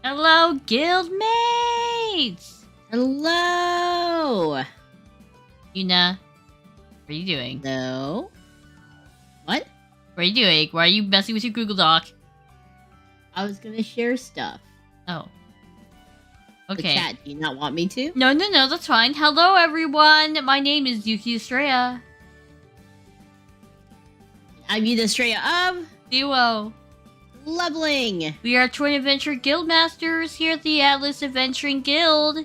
Hello, Guildmates! Hello! Yuna, what are you doing? No? What? What are you doing? Why are you messing with your Google Doc? I was gonna share stuff. Oh. The Okay. chat, do you not want me to? No, that's fine. Hello, everyone! My name is Yuki Astrea. I'm Yuna Astrea of Duo. Leveling! We are Twin Adventure Guildmasters here at the Atlas Adventuring Guild.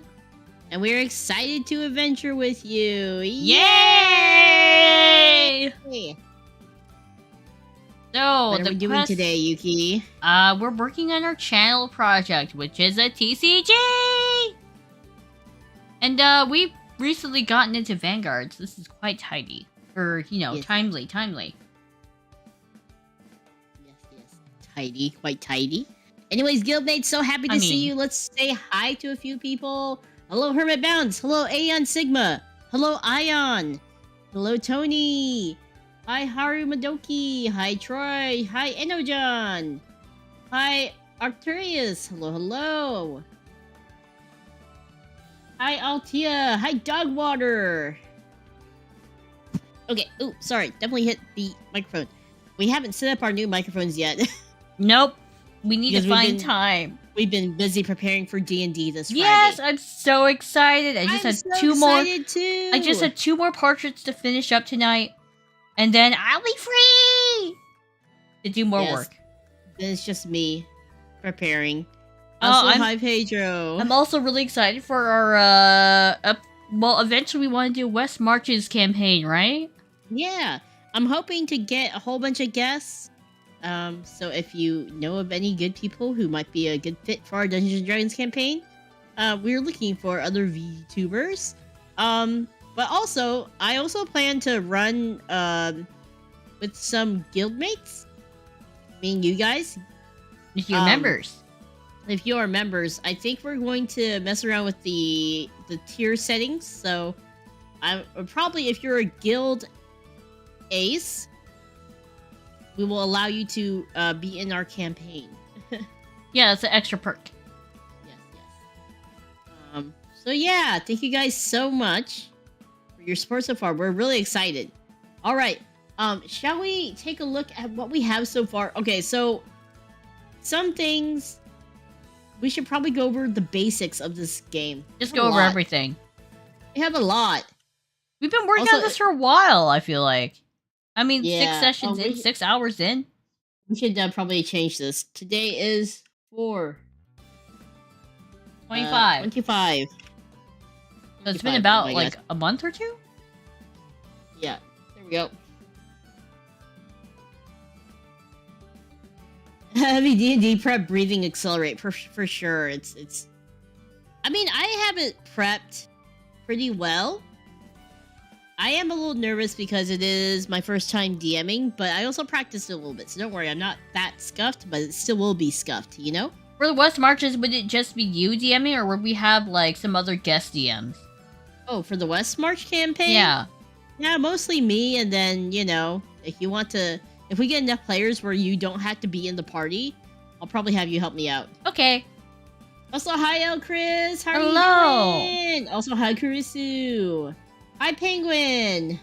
And we're excited to adventure with you! Yay! So, What are we doing today, Yuki? We're working on our channel project, which is a TCG! And, we've recently gotten into Vanguards. This is quite tidy. Or, Yes. timely. Yes. Tidy. Quite tidy. Anyways, Guildmates, so happy to see you. Let's say hi to a few people. Hello, Hermit Bounce. Hello, Aeon Sigma. Hello, Ion. Hello, Tony. Hi, Haru Madoki. Hi, Troy. Hi, Enojan. Hi, Arcturus. Hello. Hi, Altia. Hi, Dogwater. Okay. Ooh, sorry. Definitely hit the microphone. We haven't set up our new microphones yet. Nope. We need Because to find time. We've been busy preparing for D&D this Friday. Yes, I'm so excited. I just had two more. Too. I just had 2 more portraits to finish up tonight, and then I'll be free to do more work. Then it's just me preparing. Also, hi Pedro. I'm also really excited for our well, eventually we want to do West Marches campaign, right? Yeah, I'm hoping to get a whole bunch of guests. So if you know of any good people who might be a good fit for our Dungeons and Dragons campaign, we're looking for other Vtubers. But also, I also plan to run with some guildmates. I mean, you guys. If you're members. If you are members, I think we're going to mess around with the tier settings. So, I probably, if you're a guild ace, we will allow you to be in our campaign. Yeah, it's an extra perk. Yes. So yeah, thank you guys so much for your support so far. We're really excited. All right. Shall we take a look at what we have so far? Okay, so some things we should probably go over the basics of this game. Just go over everything. We have a lot. We've been working on this for a while, I feel like. I mean, yeah. 6 sessions in, 6 hours in. We should probably change this. Today is 25. 25. So it's been about, like, a month or 2? Yeah. There we go. Heavy D&D prep, breathing accelerate for sure. It's. I mean, I have it prepped pretty well. I am a little nervous because it is my first time DMing, but I also practiced it a little bit, so don't worry, I'm not that scuffed, but it still will be scuffed, you know? For the West Marches, would it just be you DMing, or would we have, like, some other guest DMs? Oh, for the West March campaign? Yeah. Yeah, mostly me, and then, you know, if you want to... If we get enough players where you don't have to be in the party, I'll probably have you help me out. Okay. Also, hi, El Chris! How are you doing? Also, hi, Kurisu! Hi, Penguin! You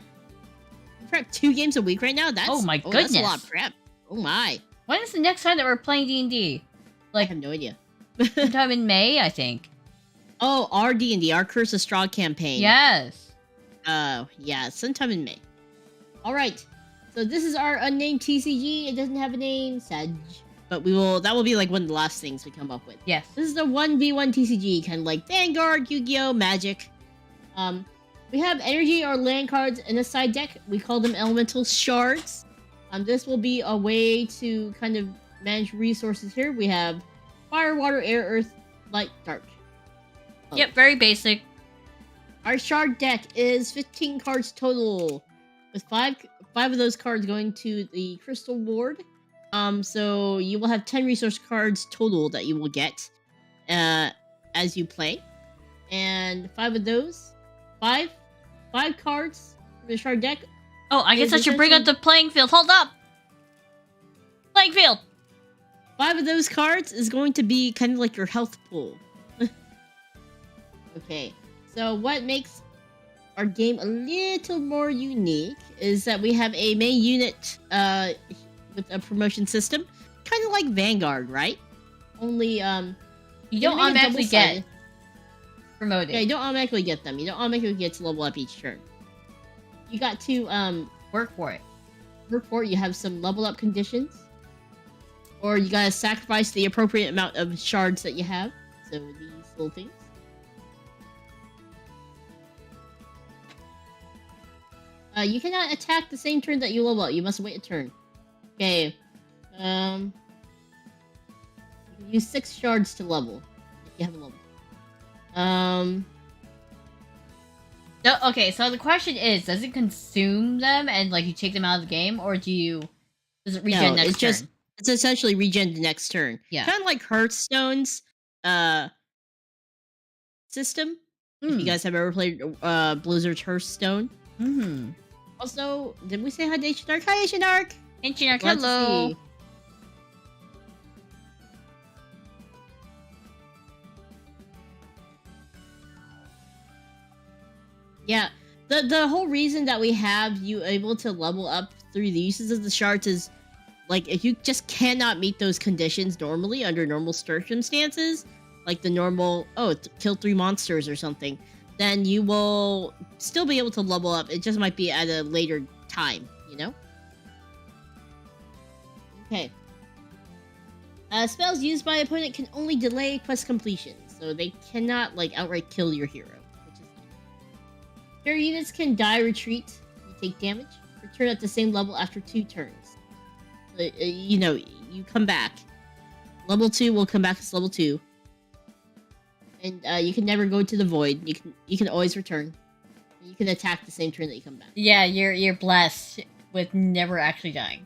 prep 2 games a week right now? That's, oh my goodness. That's a lot of prep. Oh my. When is the next time that we're playing D&D? Like, I have no idea. sometime in May, I think. Oh, our D&D, our Curse of Straw campaign. Yes. Yeah, sometime in May. Alright. So this is our unnamed TCG. It doesn't have a name, Sedge. But that will be like one of the last things we come up with. Yes. This is a 1v1 TCG, kind of like Vanguard, Yu-Gi-Oh, Magic. We have energy or land cards in a side deck. We call them elemental shards. This will be a way to kind of manage resources here. We have fire, water, air, earth, light, dark. Yep, very basic. Our shard deck is 15 cards total, with 5 of those cards going to the crystal ward. So you will have 10 resource cards total that you will get as you play. And 5 of those, 5 cards from the shard deck. Oh, I guess I should bring up the playing field. Hold up! Playing field! 5 of those cards is going to be kind of like your health pool. Okay, so what makes our game a little more unique is that we have a main unit with a promotion system, kind of like Vanguard, right? Only you don't automatically get promoted. Yeah, you don't automatically get them. You don't automatically get to level up each turn. You got to work for it. Work for it. You have some level up conditions, or you gotta sacrifice the appropriate amount of shards that you have. So these little things. You cannot attack the same turn that you level up. You must wait a turn. Okay. Use 6 shards to level. If you have a level. Okay, so the question is, does it consume them and like you take them out of the game, or does it regen next turn? It's essentially regen the next turn. Yeah. Kind of like Hearthstone's system. If you guys have ever played Blizzard's Hearthstone. Mm-hmm. Also, did we say hi to Ancient Arc? Hi, Ancient Arc! Ancient Arc, hello! Yeah, the whole reason that we have you able to level up through the uses of the shards is, like, if you just cannot meet those conditions normally under normal circumstances, like the normal, kill 3 monsters or something, then you will still be able to level up. It just might be at a later time, you know? Okay. Spells used by opponent can only delay quest completion, so they cannot, like, outright kill your hero, which is nice. Your units can die, retreat, you take damage, return at the same level after 2 turns. So, you know, you come back. Level 2 will come back as level 2. And you can never go to the void. You can always return. You can attack the same turn that you come back. Yeah, you're blessed with never actually dying.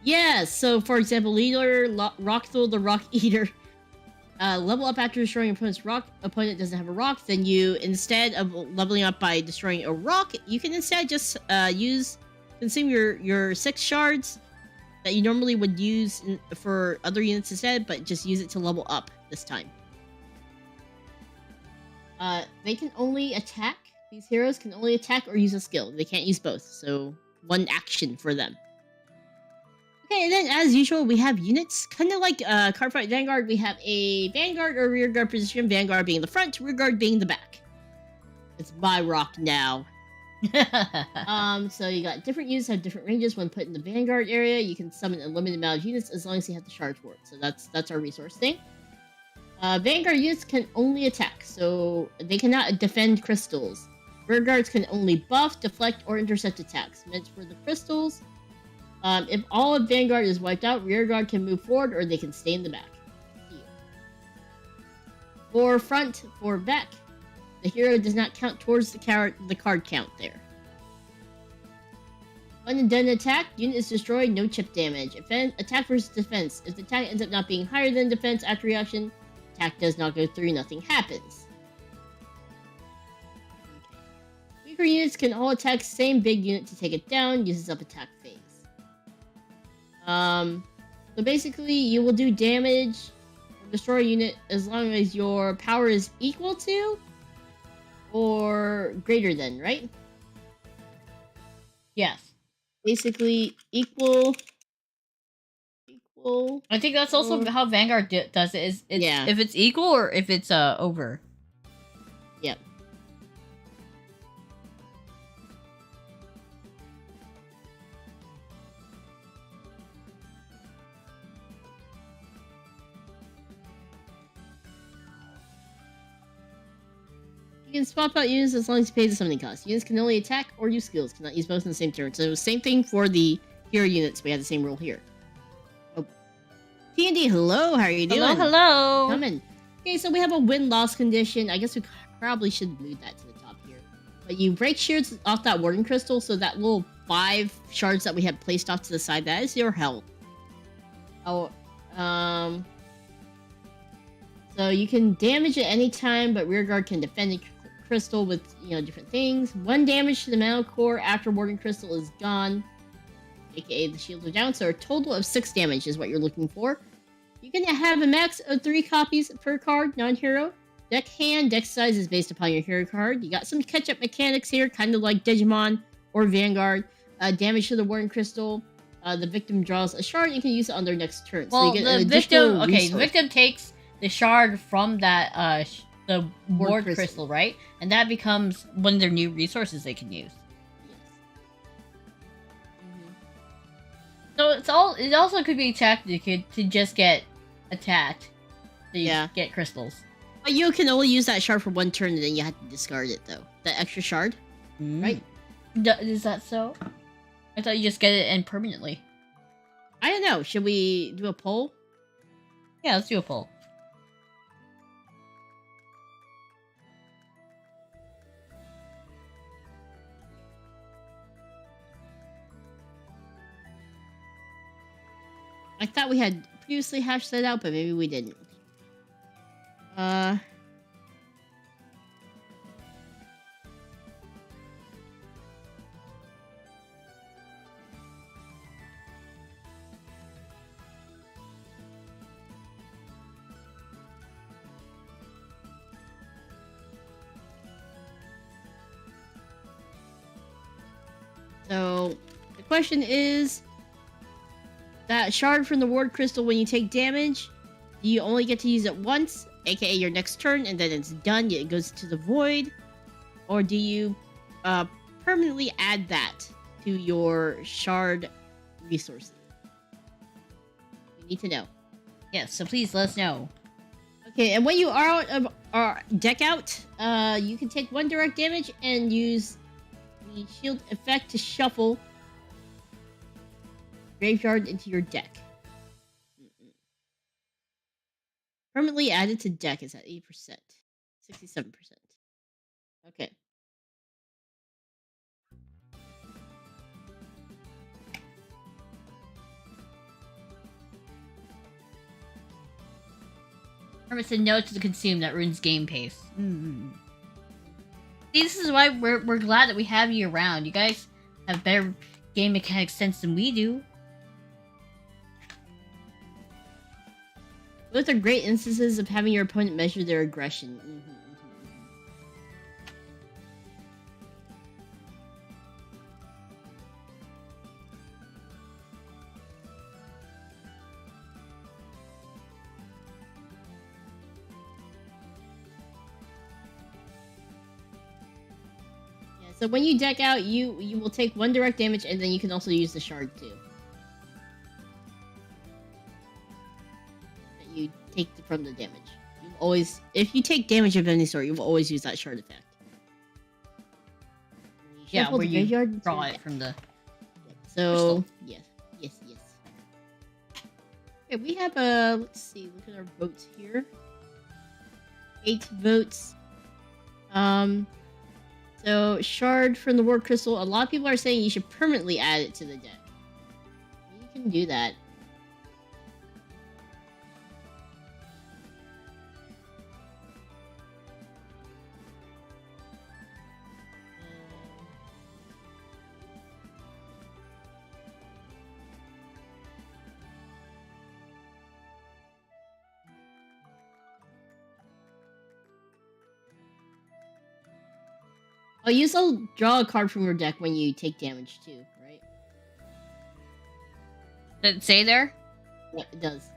Yeah, so for example, leader Rockthul the Rock Eater. Level up after destroying opponent's rock. Opponent doesn't have a rock, then you, instead of leveling up by destroying a rock, you can instead just consume your 6 shards that you normally would use for other units instead, but just use it to level up this time. They can only attack. These heroes can only attack or use a skill. They can't use both, so 1 action for them. Okay, and then as usual, we have units. Kind of like Cardfight Vanguard, we have a Vanguard or Rearguard position, Vanguard being the front, Rearguard being the back. It's my rock now. So you got different units have different ranges when put in the Vanguard area. You can summon a limited amount of units as long as you have the shards for it. So that's our resource thing. Vanguard units can only attack, so they cannot defend crystals. Rearguards can only buff, deflect, or intercept attacks. Meant for the crystals. If all of Vanguard is wiped out, Rearguard can move forward or they can stay in the back. For front, for back, the hero does not count towards the card count there. When a done attack, unit is destroyed, no chip damage. Attack versus defense. If the attack ends up not being higher than defense after reaction, attack does not go through, nothing happens. Okay. Weaker units can all attack same big unit to take it down, uses up attack phase. So basically, you will do damage or destroy a unit as long as your power is equal to or greater than, right? Yes. Basically, equal. I think that's also how Vanguard does it. If it's equal or if it's over. Yep. You can swap out units as long as you pay the summoning cost. Units can only attack or use skills, cannot use both in the same turn. So same thing for the hero units. We have the same rule here. Oh. T&D, hello, how are you doing? Hello. Coming. Okay, so we have a win-loss condition. I guess we probably should move that to the top here. But you break shards off that Warden Crystal, so that little 5 shards that we have placed off to the side, that is your health. So you can damage at any time, but Rearguard can defend and crystal with, different things. 1 damage to the mana core after warding crystal is gone, aka the shields are down. So a total of 6 damage is what you're looking for. You can have a max of 3 copies per card, non-hero. Deck size is based upon your hero card. You got some catch-up mechanics here, kind of like Digimon or Vanguard. Damage to the warding crystal. The victim draws a shard and can use it on their next turn. Well, so you the get victim takes the shard from that the ward crystal, right? And that becomes one of their new resources they can use. Yes. So it also could be a tactic to just get attacked. So you get crystals. But you can only use that shard for 1 turn, and then you have to discard it, though. That extra shard, right? Is that so? I thought you just get it in permanently. I don't know. Should we do a poll? Yeah, let's do a poll. I thought we had previously hashed that out, but maybe we didn't. So, the question is, that shard from the ward crystal, when you take damage, do you only get to use it once, aka your next turn, and then it's done, it goes to the void? Or do you permanently add that to your shard resources? We need to know. Yes, so please let us know. Okay, and when you are out of our deck out, you can take 1 direct damage and use the shield effect to shuffle graveyard into your deck. Permanently added to deck is at 8%. 67%. Okay. Hermit said no to the consume that ruins game pace. See, this is why we're glad that we have you around. You guys have better game mechanic sense than we do. Both are great instances of having your opponent measure their aggression. So when you deck out, you will take 1 direct damage, and then you can also use the shard too. That you take from the damage. You always, if you take damage of any sort, you will always use that shard effect. Yeah, where you draw it from the. So yes. Okay, we have a. Let's see. Look at our votes here. 8 votes. So, shard from the ward crystal. A lot of people are saying you should permanently add it to the deck. You can do that. Oh, you also draw a card from your deck when you take damage too, right? Did it say there? Yeah, it does.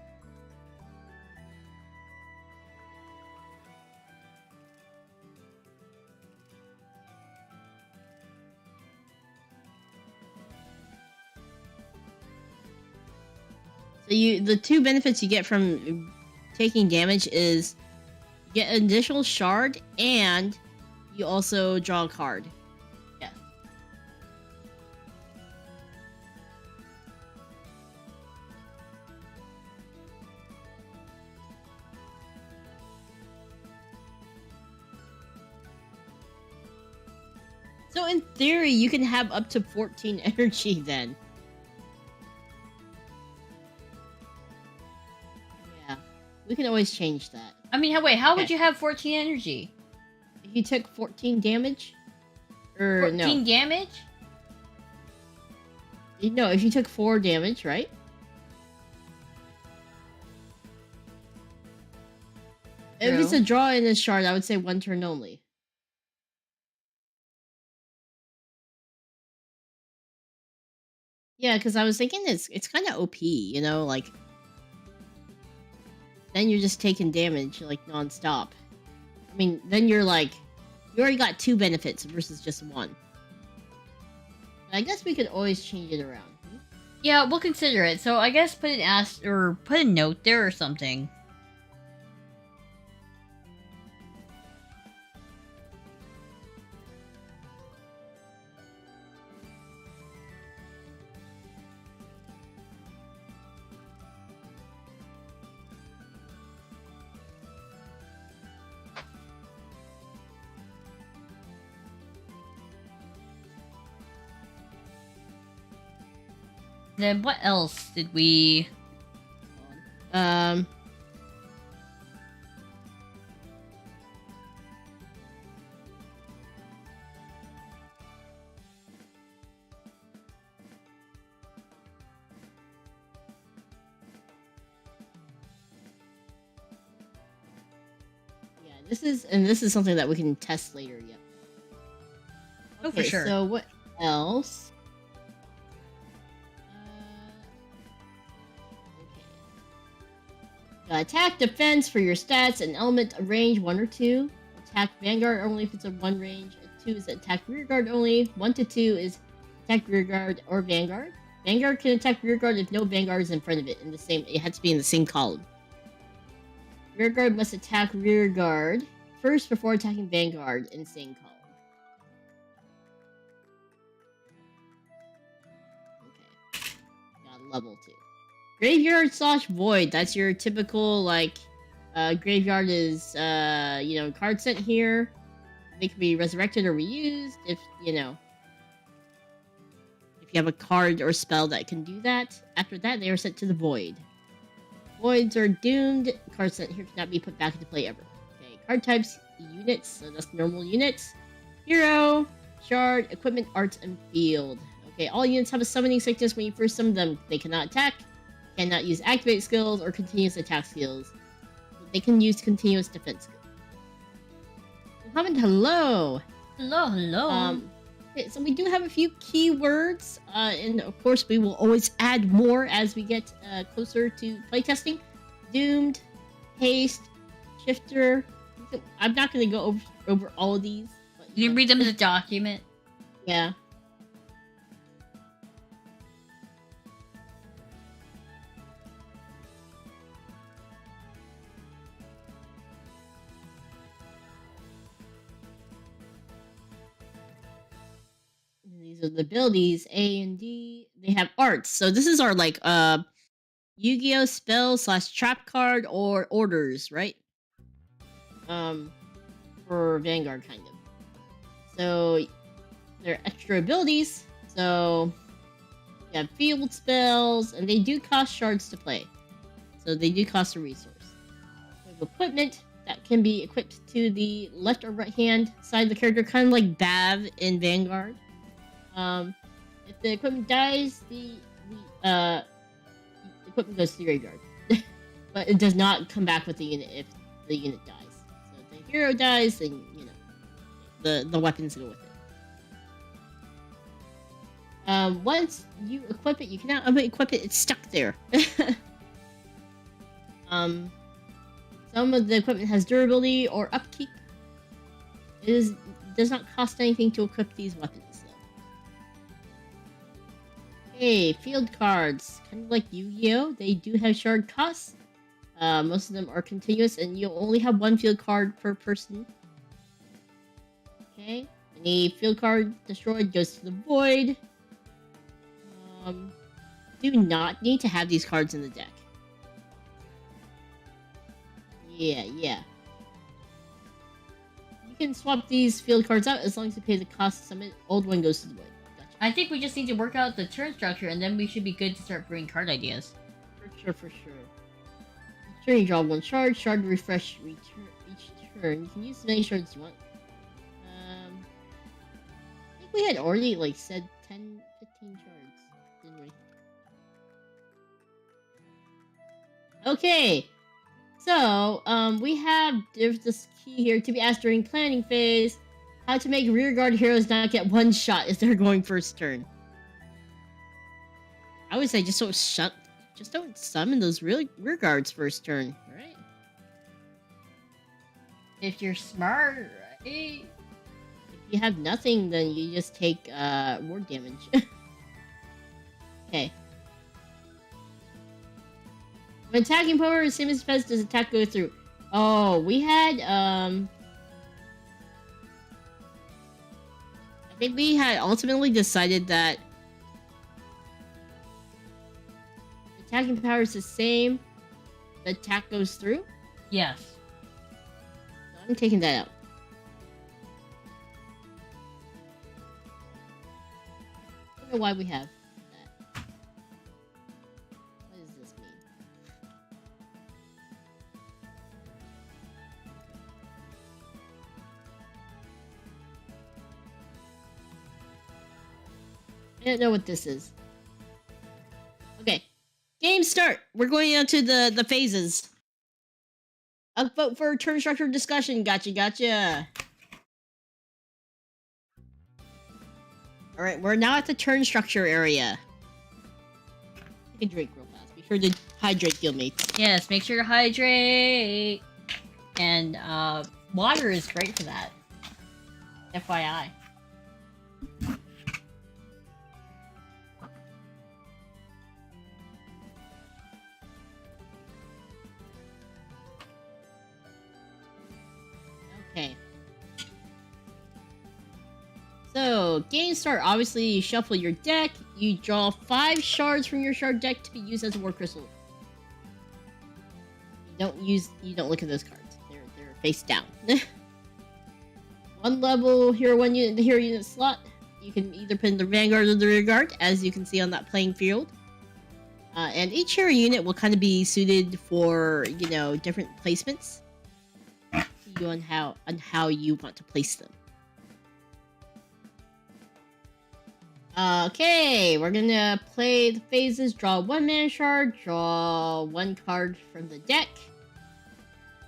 So the 2 benefits you get from taking damage is you get an additional shard and you also draw a card. Yeah. So in theory, you can have up to 14 energy then. Yeah. We can always change that. I mean, wait, how would you have 14 energy? You took 14 damage? Or 14 no? damage? No, if you took 4 damage, right? True. If it's a draw in this shard, I would say 1 turn only. Yeah, because I was thinking it's kind of OP, you know, like... Then you're just taking damage, like, non-stop. I mean, then you're like... You already got 2 benefits versus just 1. I guess we could always change it around. Yeah, we'll consider it. So I guess put put a note there or something. Then what else did we... Yeah, this is something that we can test later, yep. Oh, for sure. So what else? Attack defense for your stats, an element of range 1 or 2. Attack vanguard only if it's a 1 range. 2 is attack rearguard only. 1 to 2 is attack rearguard or vanguard. Vanguard can attack rearguard if no vanguard is in front of it. It has to be in the same column. Rearguard must attack rearguard first before attacking vanguard in the same column. Okay. Got level 2. Graveyard / void. That's your typical, like, graveyard is, card set here. They can be resurrected or reused if you have a card or spell that can do that. After that, they are sent to the void. Voids are doomed. Cards sent here cannot be put back into play ever. Okay, card types, units, so that's normal units. Hero, shard, equipment, arts, and field. Okay, all units have a summoning sickness when you first summon them. They cannot attack, cannot use activate skills or continuous attack skills. But they can use continuous defense skills. Mohammed, hello! Hello. Okay, so we do have a few keywords, and of course we will always add more as we get closer to playtesting. Doomed, haste, shifter. I'm not going to go over all of these. But, you can read them in the document. Yeah. These are the abilities, A and D. They have arts. So this is our, like, Yu-Gi-Oh! Spell / trap card or orders, right? For Vanguard, kind of. So, they're extra abilities. So, you have field spells, and they do cost shards to play. So, they do cost a resource. We have equipment that can be equipped to the left or right hand side of the character, kind of like Bav in Vanguard. If the equipment dies, the equipment goes to the graveyard. But it does not come back with the unit if the unit dies. So if the hero dies, then, the weapons go with it. Once you equip it, you cannot unequip it. It's stuck there. Some of the equipment has durability or upkeep. It does not cost anything to equip these weapons. Okay, field cards. Kind of like Yu-Gi-Oh! They do have shard costs. Most of them are continuous, and you'll only have 1 field card per person. Okay. Any field card destroyed goes to the void. Do not need to have these cards in the deck. Yeah. You can swap these field cards out as long as you pay the cost to summon. Old one goes to the void. I think we just need to work out the turn structure, and then we should be good to start bringing card ideas. For sure. Each turn you draw 1 shard. Shard refresh each turn. You can use as many shards as you want. I think we had already like said 10, 15 shards, didn't we? Okay. So, we have there's this key here to be asked during planning phase. How to make rearguard heroes not get one shot as they're going first turn. I would say just don't summon those rear guards first turn, right? If you're smart, right? If you have nothing, then you just take ward damage. Okay. When attacking power, same as Fez, does attack go through? Oh, we had I think we had ultimately decided that attacking power is the same. The attack goes through? Yes. So I'm taking that out. I don't know why we have that. What does this mean? I don't know what this is. Okay. Game start! We're going on to the phases. I'll vote for turn structure discussion. Gotcha. Alright, we're now at the turn structure area. Take a drink real fast. Be sure to hydrate, guildmates. Yes, make sure to hydrate. And water is great for that. FYI. Okay. So, game start. Obviously, you shuffle your deck. You draw 5 shards from your shard deck to be used as a war crystal. You don't look at those cards. They're face down. 1 level hero 1 unit in the hero unit slot. You can either put in the vanguard or the rear guard, as you can see on that playing field. And each hero unit will kind of be suited for, different placements. You on how you want to place them. Okay, we're gonna play the phases. Draw 1 mana shard. Draw 1 card from the deck.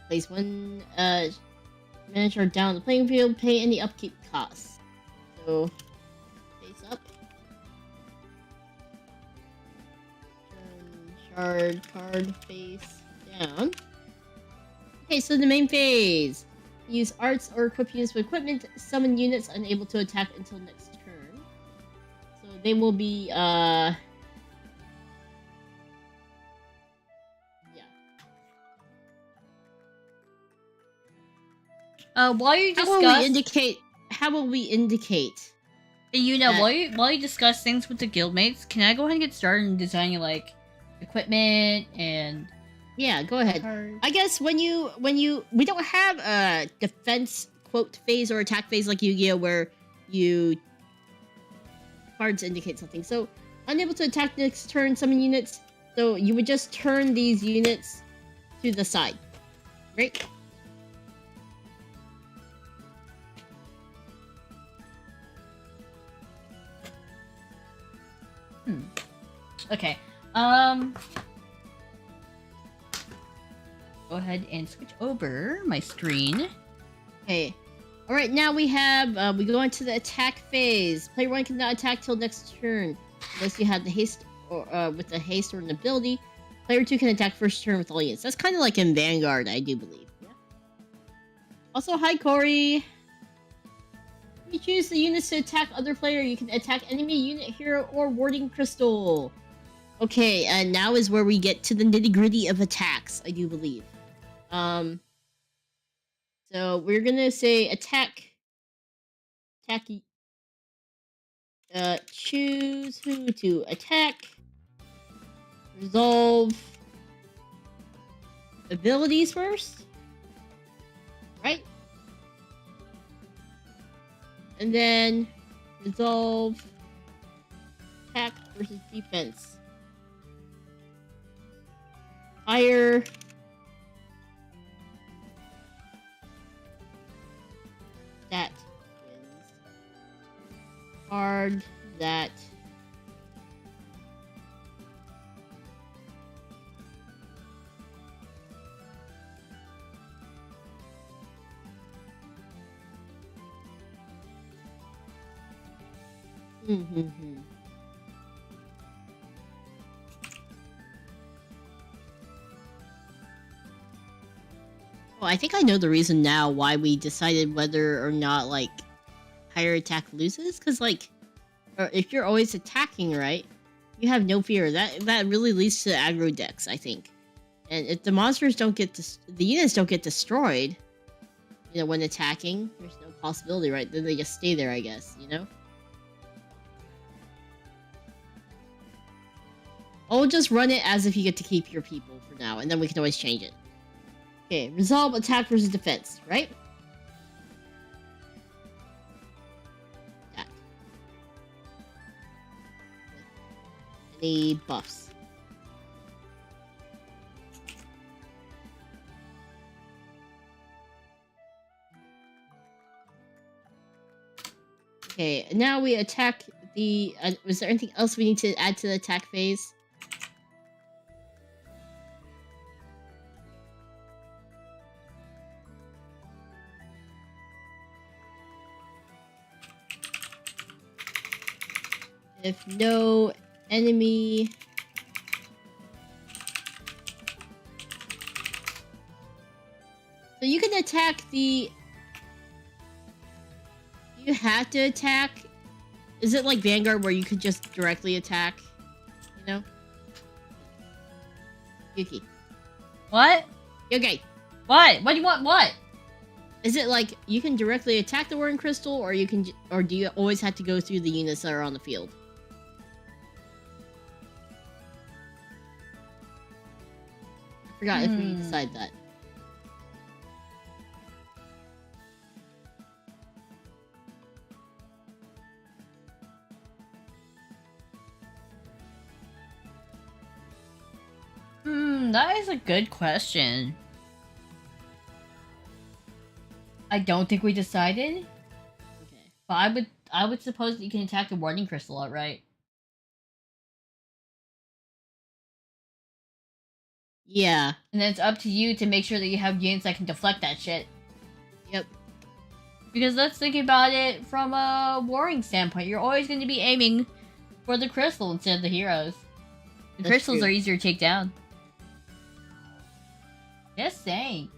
Place 1 mana shard down the playing field. Pay any upkeep costs. So, face up. Turn shard card face down. Okay, so the main phase. Use arts or equip units with equipment. Summon units unable to attack until next turn. So they will be, yeah. While you discuss... How will we indicate? While you discuss things with the guildmates, can I go ahead and get started in designing, like, equipment and... Yeah, go ahead. I guess when you we don't have a defense quote phase or attack phase like Yu-Gi-Oh where cards indicate something. So unable to attack next turn, summon units. So you would just turn these units to the side, right? Okay. Go ahead and switch over my screen. Okay. Alright, now we have, we go into the attack phase. Player 1 cannot attack till next turn. Unless you have the haste, or with the haste or an ability. Player 2 can attack first turn with all units. That's kind of like in Vanguard, I do believe. Yeah. Also, hi Corey. If you choose the units to attack other player, you can attack enemy unit, hero, or warding crystal. Okay, and now is where we get to the nitty-gritty of attacks, I do believe. So we're gonna say attack. Choose who to attack. Resolve abilities first, right? And then resolve attack versus defense. Fire. That card that Well, I think I know the reason now why we decided whether or not, like, higher attack loses. Because, like, if you're always attacking, right, you have no fear. That really leads to aggro decks, I think. And if the monsters don't get... the units don't get destroyed, you know, when attacking, there's no possibility, right? Then they just stay there, I guess, you know? I'll just run it as if you get to keep your people for now, and then we can always change it. Okay, resolve attack versus defense, right? Attack. Any buffs? Okay, now we attack the... was there anything else we need to add to the attack phase? If no enemy... So you can attack the... You have to attack? Is it like Vanguard where you could just directly attack? You know? Yuki. What? Okay. What? What do you want? What? Is it like you can directly attack the Warring Crystal, or you can, or do you always have to go through the units that are on the field? I forgot if we decide that. That is a good question. I don't think we decided. Okay. But I would suppose that you can attack the Warning Crystal outright. Yeah. And then it's up to you to make sure that you have units that can deflect that shit. Yep. Because let's think about it from a warring standpoint. You're always going to be aiming for the crystal instead of the heroes. The crystals are easier to take down. Just saying.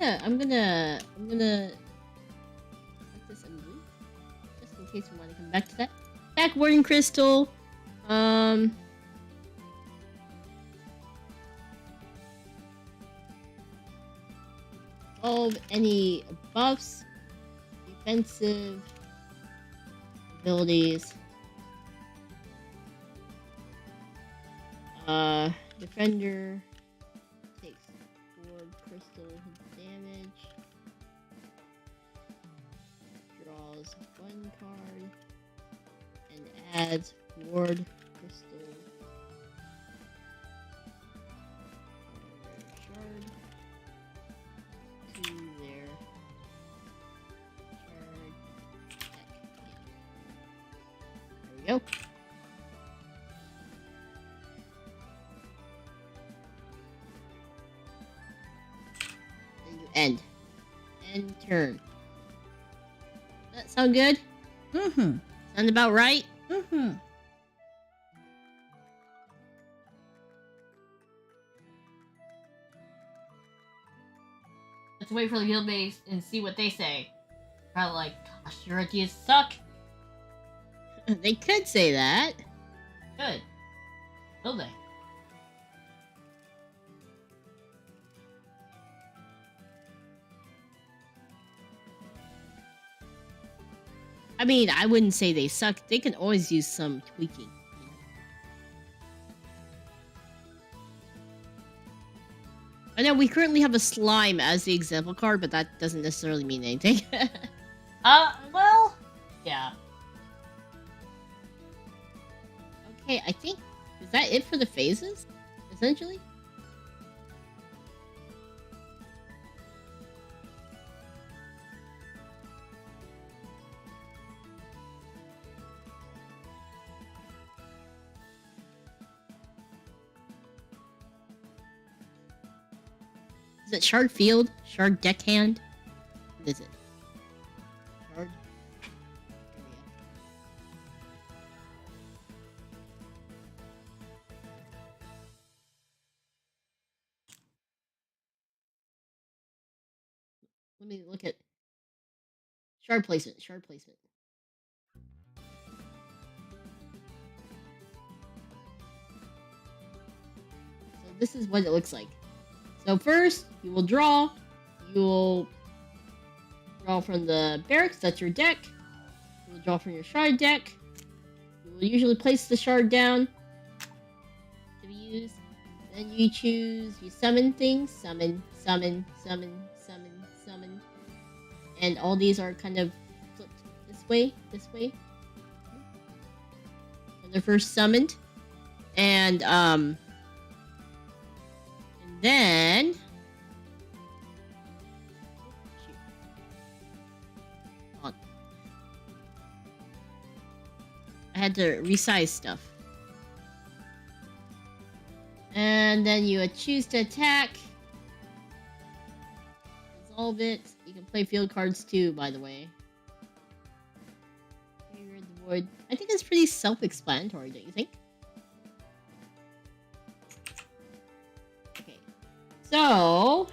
Yeah, I'm gonna put this in blue, just in case we want to come back to that. Back Warning Crystal. Of any buffs, defensive abilities, defender takes 4 crystal damage, draws 1 card, and adds ward crystal shard to their shard deck. There we go. Then you end. End turn. That sound good? Mm-hmm. Sound about right? Mm-hmm. Let's wait for the Guildmates and see what they say. Probably like, gosh, your ideas suck. They could say that. Good. Will they? I mean, I wouldn't say they suck. They can always use some tweaking. I know we currently have a slime as the example card, but that doesn't necessarily mean anything. Well, yeah. Okay, I think... Is that it for the phases? Essentially? Is it Shard Field? Shard Deckhand? What is it? Shard? Let me look at shard placement. Shard placement. So this is what it looks like. So first, you will draw. You will draw from the barracks. That's your deck. You will draw from your shard deck. You will usually place the shard down to be used. Then you choose. You summon things. Summon. Summon. Summon. Summon. Summon. And all these are kind of flipped this way. This way. When they're first summoned. And then... Hold on. I had to resize stuff. And then you choose to attack. Resolve it. You can play field cards too, by the way. Clear the void. I think it's pretty self-explanatory, don't you think? So,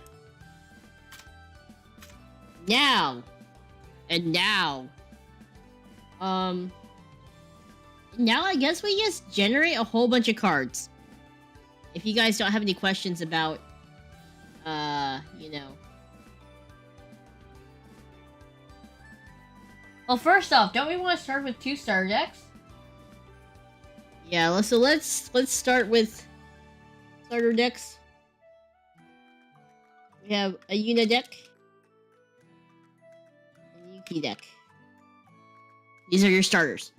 now, now I guess we just generate a whole bunch of cards. If you guys don't have any questions about, you know. Well, first off, don't we want to start with 2 starter decks? Yeah, so let's start with starter decks. We have a Yuna deck and a Yuki deck. These are your starters.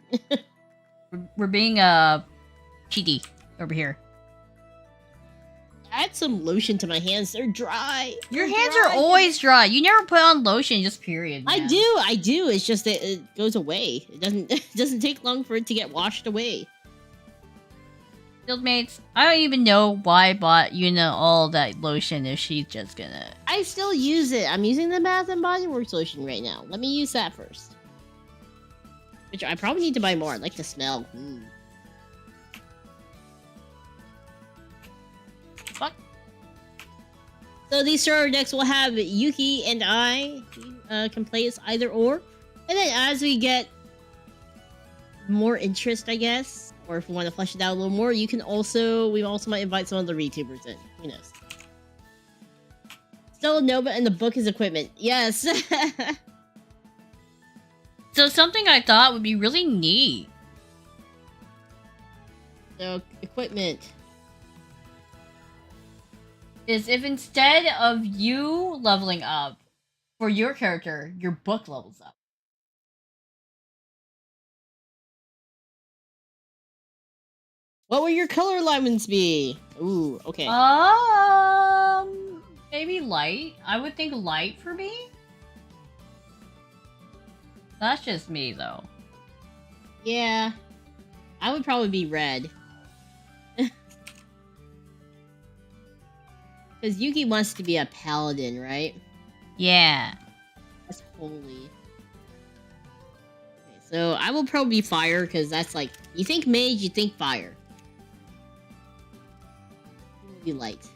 We're being cheaty over here. Add some lotion to my hands. They're dry. Your hands are always dry. You never put on lotion, just period. Man. I do. It's just that it goes away. It doesn't take long for it to get washed away. Guildmates, I don't even know why I bought Yuna all that lotion if she's just gonna... I still use it. I'm using the Bath & Body Works lotion right now. Let me use that first. Which I probably need to buy more. I like the smell. Fuck. So these starter decks will have Yuki and I can play as either or. And then as we get more interest, I guess, or if we want to flesh it out a little more, we also might invite some of the Vtubers in. Who knows? Still Nova and the book is equipment. Yes. So something I thought would be really neat. So equipment is if instead of you leveling up for your character, your book levels up. What will your color alignments be? Ooh, okay. Maybe light. I would think light for me. That's just me, though. Yeah. I would probably be red. Because Yuki wants to be a paladin, right? Yeah. That's holy. Okay, so I will probably be fire, because that's like... You think mage, you think fire. It will be light.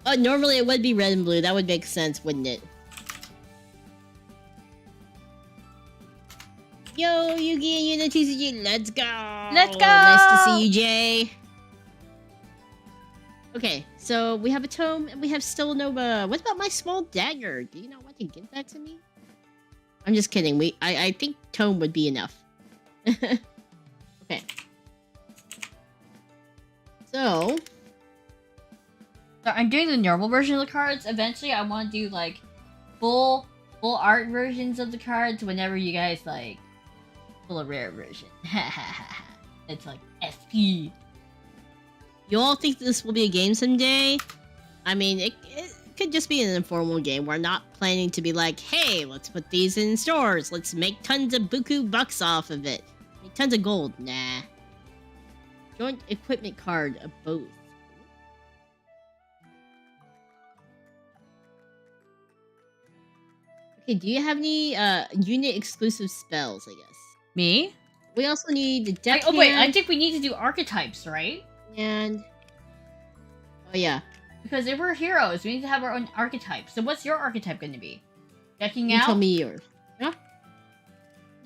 Oh, normally it would be red and blue. That would make sense, wouldn't it? Yo, Yuki and Yuna TCG, let's go! Let's go! Nice to see you, Jay. Okay, so we have a tome and we have still Nova. What about my small dagger? Do you not want to give that to me? I'm just kidding. I think tome would be enough. Okay. So I'm doing the normal version of the cards. Eventually, I want to do like full full art versions of the cards whenever you guys like pull a rare version. It's like SP. You all think this will be a game someday? I mean, it could just be an informal game. We're not planning to be like, hey, let's put these in stores. Let's make tons of buku bucks off of it. Make tons of gold. Nah. Joint equipment card of both. Okay, do you have any unit exclusive spells, I guess? Me? We also need the deck Oh wait, I think we need to do archetypes, right? And... Oh yeah. Because if we're heroes, we need to have our own archetype. So what's your archetype going to be? Decking you out? Tell me yours. Huh?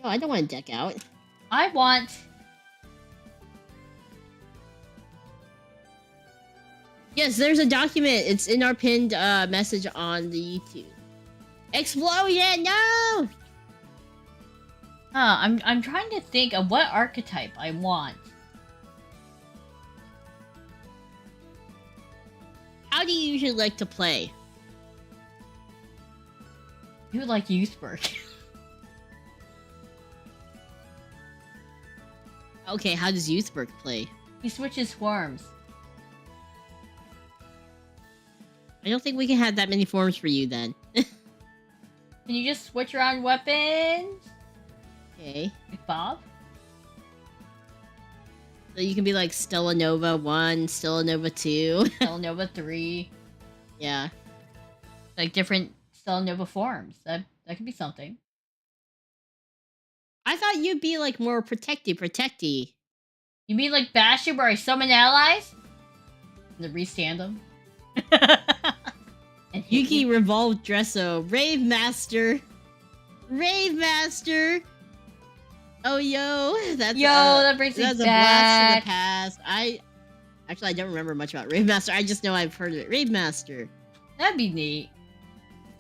No, I don't want to deck out. I want... Yes, there's a document. It's in our pinned message on the YouTube. Explosion! No! I'm trying to think of what archetype I want. How do you usually like to play? You would like Youthberg. Okay, how does Youthberg play? He switches forms. I don't think we can have that many forms for you then. Can you just switch around weapons? Okay. Like Bob? So you can be like Stella Nova 1, Stella Nova 2. Stella Nova 3. Yeah. Like different Stella Nova forms. That could be something. I thought you'd be like more protecty. You mean like Bastion where I summon allies? And then restand them? And Yuki Revolved Dresso. Rave Master. Oh yo, that brings me back. That's a blast to the past. I don't remember much about Rave Master. I just know I've heard of it. Rave Master. That'd be neat.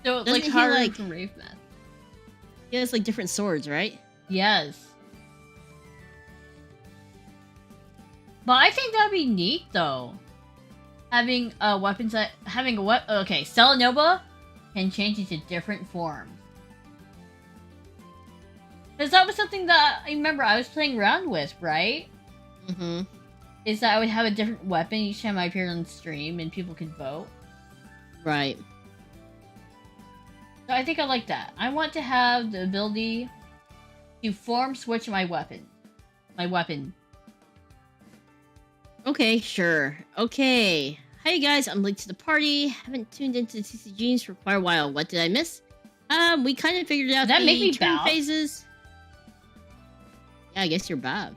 So Doesn't like he, Haru like- from Rave Master. He has like different swords, right? Yes. But I think that'd be neat though. Having weapons that okay, Stella Nova can change into different forms. Because that was something that I remember I was playing around with, right? Mm-hmm. Is that I would have a different weapon each time I appeared on stream and people could vote. Right. So I think I like that. I want to have the ability to form switch my weapon. Okay, sure. Okay. Hi guys, I'm late to the party. Haven't tuned into the TCGs for quite a while. What did I miss? We kind of figured out Does that make me turn bow? phases. Yeah, I guess you're Bob.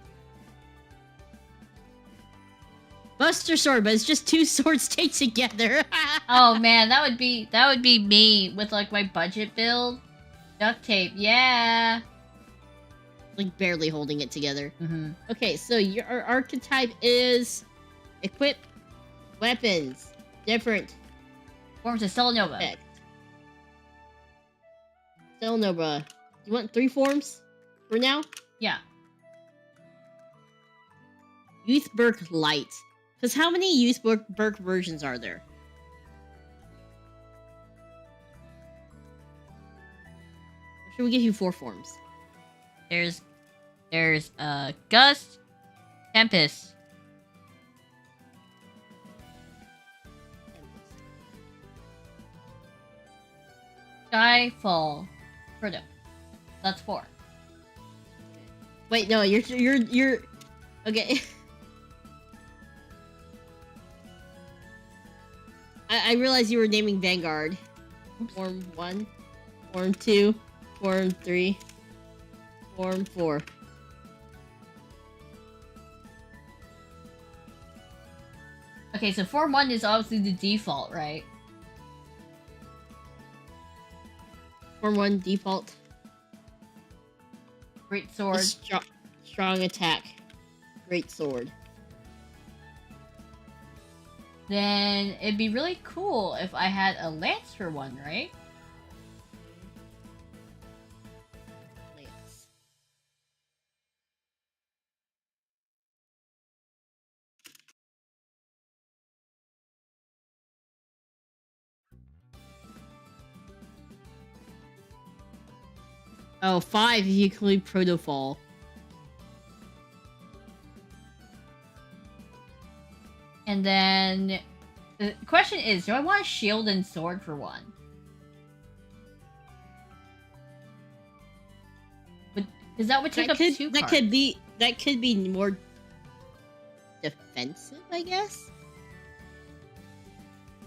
Buster Sword, but it's just two swords stayed together. Oh man, that would be me with like my budget build. Duct tape, yeah. Like barely holding it together. Mm-hmm. Okay, so your archetype is equip weapons. Different. Forms of Stella Nova. Effect. Stella Nova. You want 3 forms for now? Yeah. Youthberg Light. Because how many Youthberg versions are there? Or should we give you 4 forms? There's Gust, Tempest. Skyfall. Frodo. That's 4. Wait, no, you're okay. I realized you were naming Vanguard. Oops. Form 1, Form 2, Form 3, Form 4. Okay, so Form 1 is obviously the default, right? Form 1 default. Great sword. Strong attack. Great sword. Then it'd be really cool if I had a lance for one, right? Lance. Oh, 5 if you include Protofall. And then the question is, do I want a shield and sword for 1? Because that would take up 2 cards. That could be more defensive, I guess.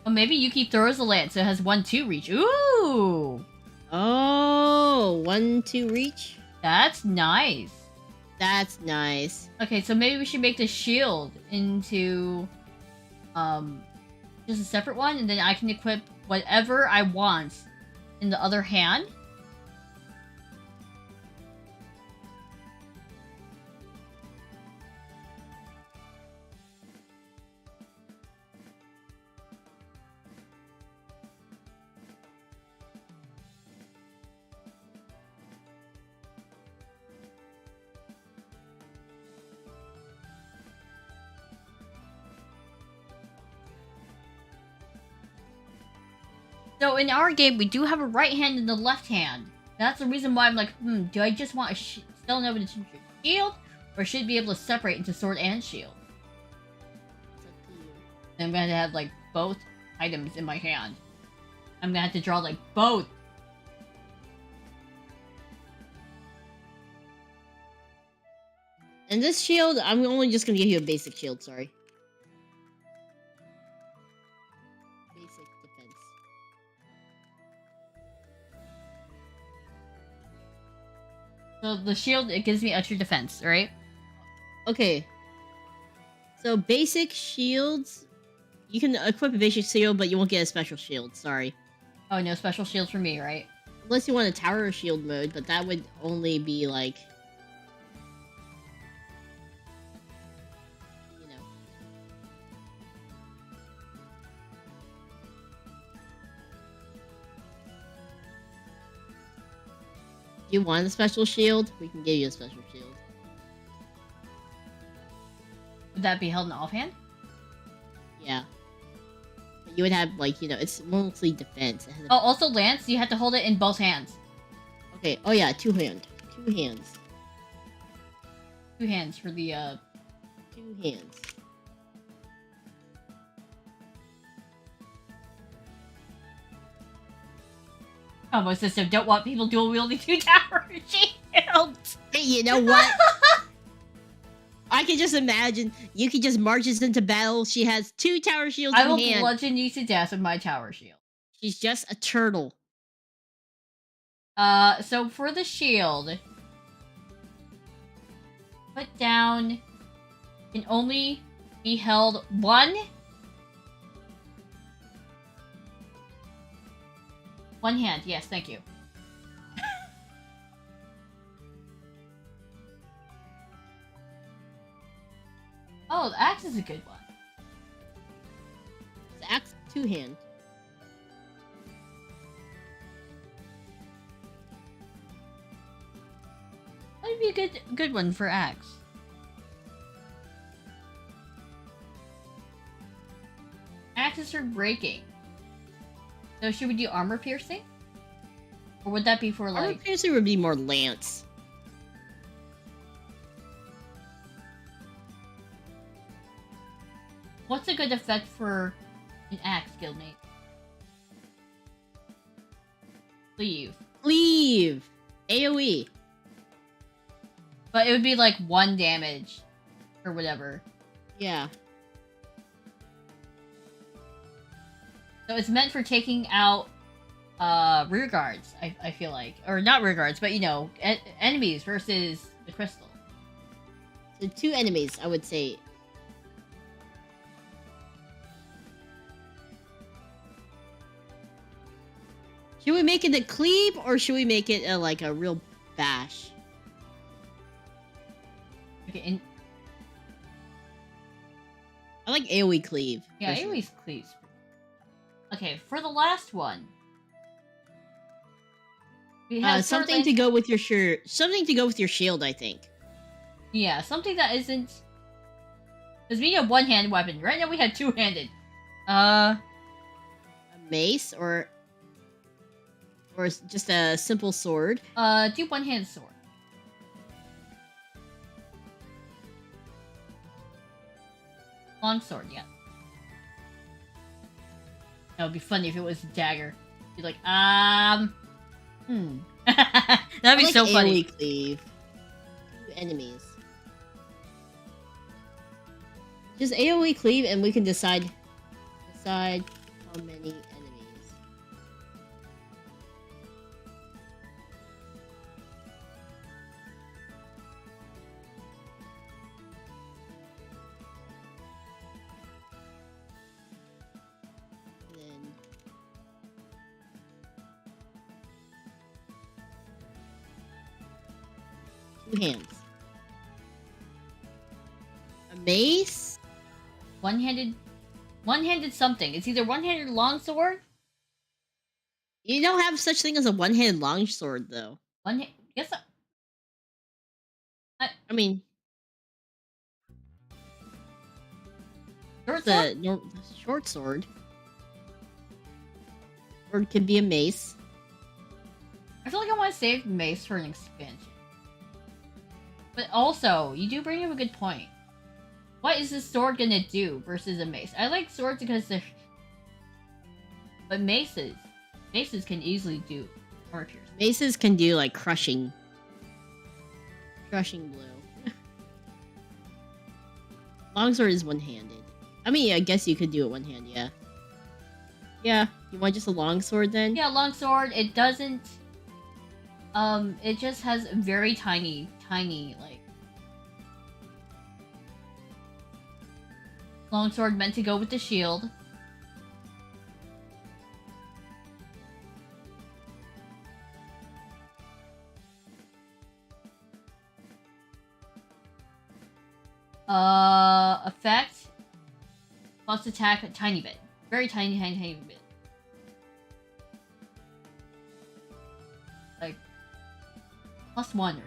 Well, maybe Yuki throws a lance, so it has 1-2 reach. Ooh! Oh, 1-2 reach? That's nice. That's nice. Okay, so maybe we should make the shield into just a separate one, and then I can equip whatever I want in the other hand. So in our game, we do have a right hand and a left hand. That's the reason why I'm like, do I just want a still know to shield, or should be able to separate into sword and shield? I'm gonna have like both items in my hand. I'm gonna have to draw like both. And this shield, I'm only just gonna give you a basic shield, sorry. Basic defense. So the shield, it gives me extra defense, right? Okay. So basic shields, you can equip a basic shield, but you won't get a special shield, sorry. Oh, no special shield for me, right? Unless you want a tower shield mode, but that would only be like... you know. You want a special shield? We can give you a special shield. Would that be held in offhand? Yeah. But you would have, like, you know, it's mostly defense. Oh, also lance, you have to hold it in both hands. Okay, oh yeah, 2 hands. 2 hands. 2 hands for the, 2 hands. combo system. Don't want people dual wielding 2 tower shields. Hey, you know what? I can just imagine Yuki just marches into battle. She has 2 tower shields in hand. I will bludgeon you to death with my tower shield. She's just a turtle. So for the shield, put down can only be held 1 hand. Yes, thank you. Oh, the axe is a good one. The axe 2 hand. That'd be a good one for axe. Axe is for breaking. So should we do armor piercing? Or would that be for like... Armor piercing would be more lance. What's a good effect for an axe, Guildmate? Cleave. Cleave! AoE. But it would be like 1 damage. Or whatever. Yeah. So it's meant for taking out rear guards, I feel like. Or not rear guards, but you know, enemies versus the crystal. So 2 enemies, I would say. Should we make it a cleave, or should we make it like a real bash? Okay, I like AoE cleave. yeah, AoE cleaves. Okay, for the last one, we have something to go with your something to go with your shield, I think. Yeah, something that isn't. Because we have 1-handed weapon. Right now we have 2-handed. A mace or Or just a simple sword? Do one-handed sword. Long sword, yeah. That would be funny if it was a dagger. Be like, That'd be so funny. AoE cleave. 2 enemies. Just AoE cleave, and we can decide how many enemies. Hands. A mace? One-handed something. It's either one-handed longsword. You don't have such thing as a one-handed longsword, though. Yes. I mean, short sword? Short sword. Or it could be a mace. I feel like I want to save mace for an expansion. But also, you do bring up a good point. What is this sword gonna do versus a mace? I like swords because they're... But maces can easily do armor piercing. Maces can do, like, crushing blow. Longsword is one-handed. I mean, I guess you could do it one-handed, yeah. Yeah, you want just a longsword then? Yeah, longsword, it doesn't... it just has very tiny, like... Longsword meant to go with the shield. Effect. Plus attack a tiny bit. Very tiny bit. Like... +1 or something.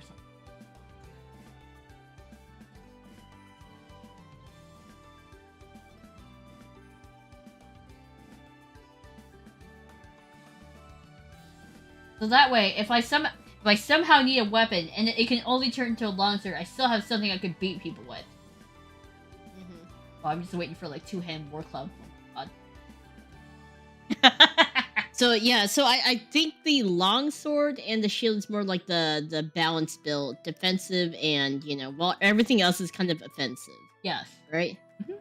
So that way, if I somehow need a weapon and it can only turn into a longsword, I still have something I could beat people with. Oh, I'm just waiting for like two-hand war club. Oh, God. So yeah, so I think the longsword and the shield is more like the balance build, defensive, and well, everything else is kind of offensive. Yes. Right. Mm-hmm.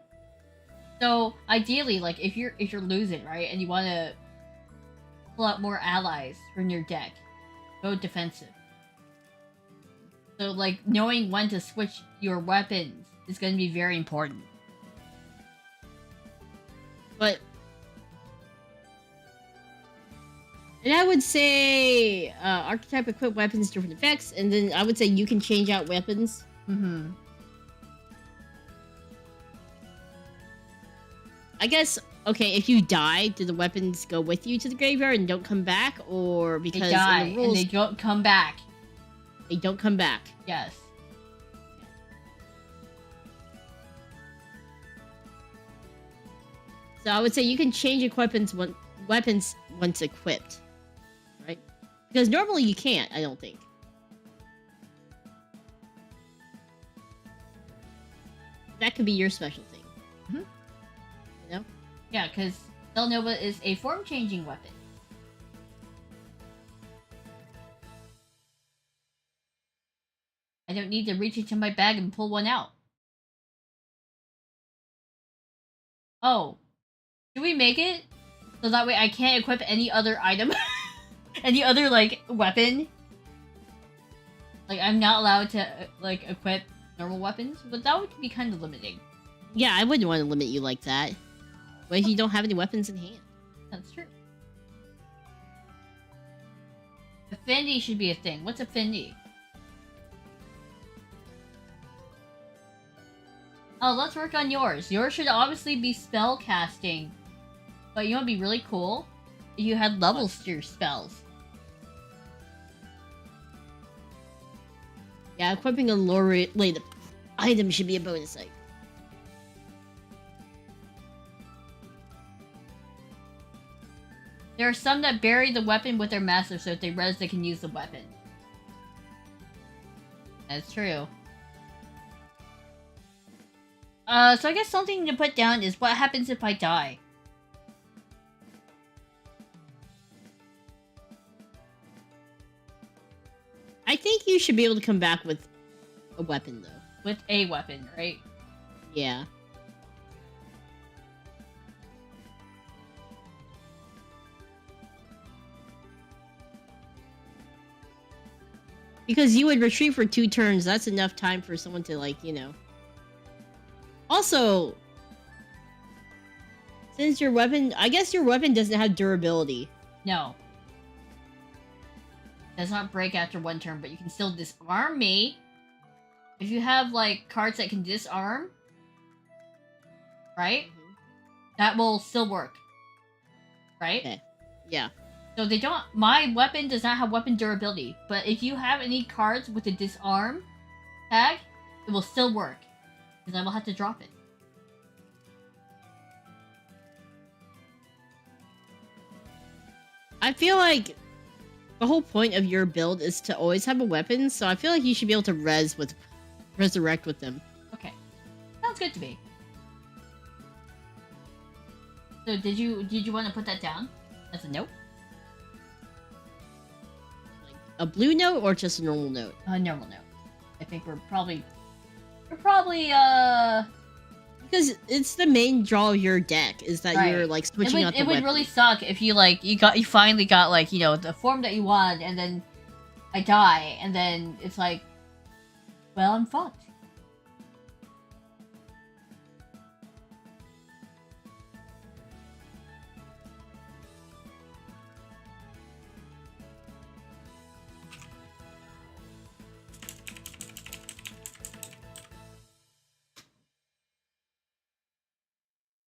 So ideally, like if you're losing, right, and you want to pull out more allies from your deck, go defensive. So like knowing when to switch your weapons is going to be very important. But and I would say archetype equipped weapons, different effects, and then I would say you can change out weapons. Mm-hmm. I guess, okay, if you die, do the weapons go with you to the graveyard and don't come back? Or because they die in the rules, and they don't come back. They don't come back. Yes. So I would say you can change weapons once equipped. Right? Because normally you can't, I don't think. That could be your special thing. Mm-hmm. You know? Yeah, because Nova is a form-changing weapon. I don't need to reach into my bag and pull one out. Oh. Should we make it? So that way I can't equip any other item? Any other, like, weapon? Like, I'm not allowed to, like, equip normal weapons? But that would be kind of limiting. Yeah, I wouldn't want to limit you like that. What if you don't have any weapons in hand? That's true. Affinity should be a thing. What's affinity? Oh, let's work on yours. Yours should obviously be spell casting. But you know what would be really cool? If you had levels to your spells. Yeah, equipping a lore-related item should be a bonus item. There are some that bury the weapon with their master, so if they res, they can use the weapon. That's true. So I guess something to put down is what happens if I die. I think you should be able to come back with a weapon, though. With a weapon, right? Yeah. Because you would retreat for 2 turns, that's enough time for someone to, like, you know... Also... Since your weapon... I guess your weapon doesn't have durability. No. Does not break after 1 turn, but you can still disarm me. If you have, like, cards that can disarm... Right? Mm-hmm. That will still work. Right? Okay. Yeah. So they don't... My weapon does not have weapon durability. But if you have any cards with a disarm tag, it will still work. Because I will have to drop it. I feel like the whole point of your build is to always have a weapon, so I feel like you should be able to resurrect with them. Okay. Sounds good to me. So did you want to put that down as a note? Like a blue note or just a normal note? A normal note. I think we're probably because it's the main draw of your deck is that right. You're like switching out the weapon. It would really suck if you like you finally got like, you know, the form that you wanted, and then I die, and then it's like, well, I'm fucked.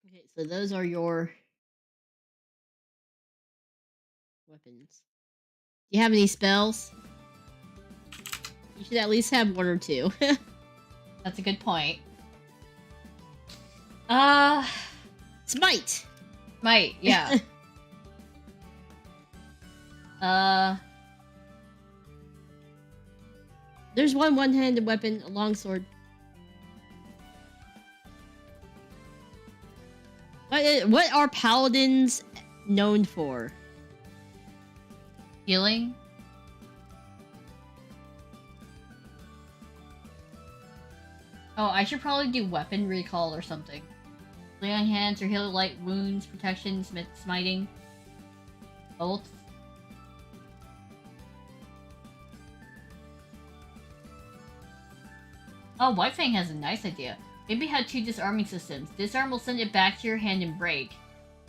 Okay, so those are your weapons. Do you have any spells? You should at least have 1 or 2. That's a good point. Smite! Smite, yeah. There's one-handed weapon, a longsword. What are paladins known for? Healing? Oh, I should probably do weapon recall or something. Lay on hands or heal light wounds, protection, smiting. Both. Oh, White Fang has a nice idea. Maybe have 2 disarming systems. Disarm will send it back to your hand and break.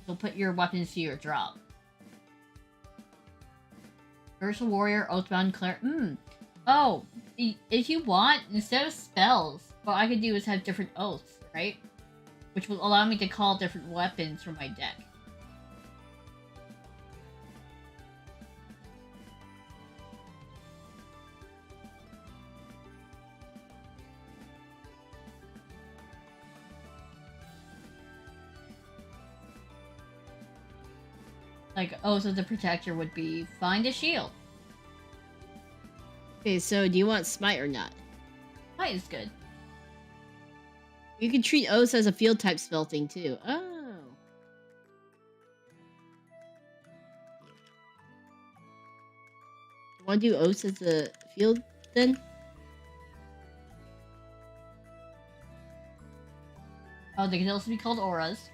So put your weapons to your drop. Universal Warrior, Oathbound Cleric. Oh, if you want, instead of spells, what I could do is have different oaths, right? Which will allow me to call different weapons from my deck. Like, Oath of the Protector would be find a shield. Okay, so do you want Smite or not? Smite is good. You can treat Oaths as a field type spell thing too. Oh. You want to do Oaths as a field then? Oh, they can also be called auras.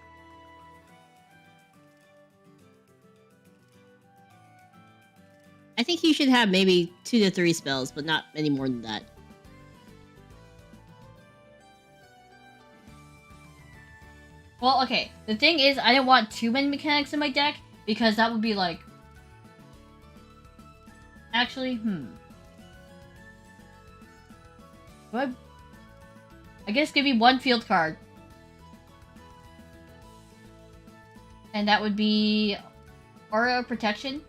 I think you should have maybe 2 to 3 spells, but not any more than that. Well, okay. The thing is, I didn't want too many mechanics in my deck, because that would be like... Actually, What? I guess give me 1 field card. And that would be... Aura of Protection.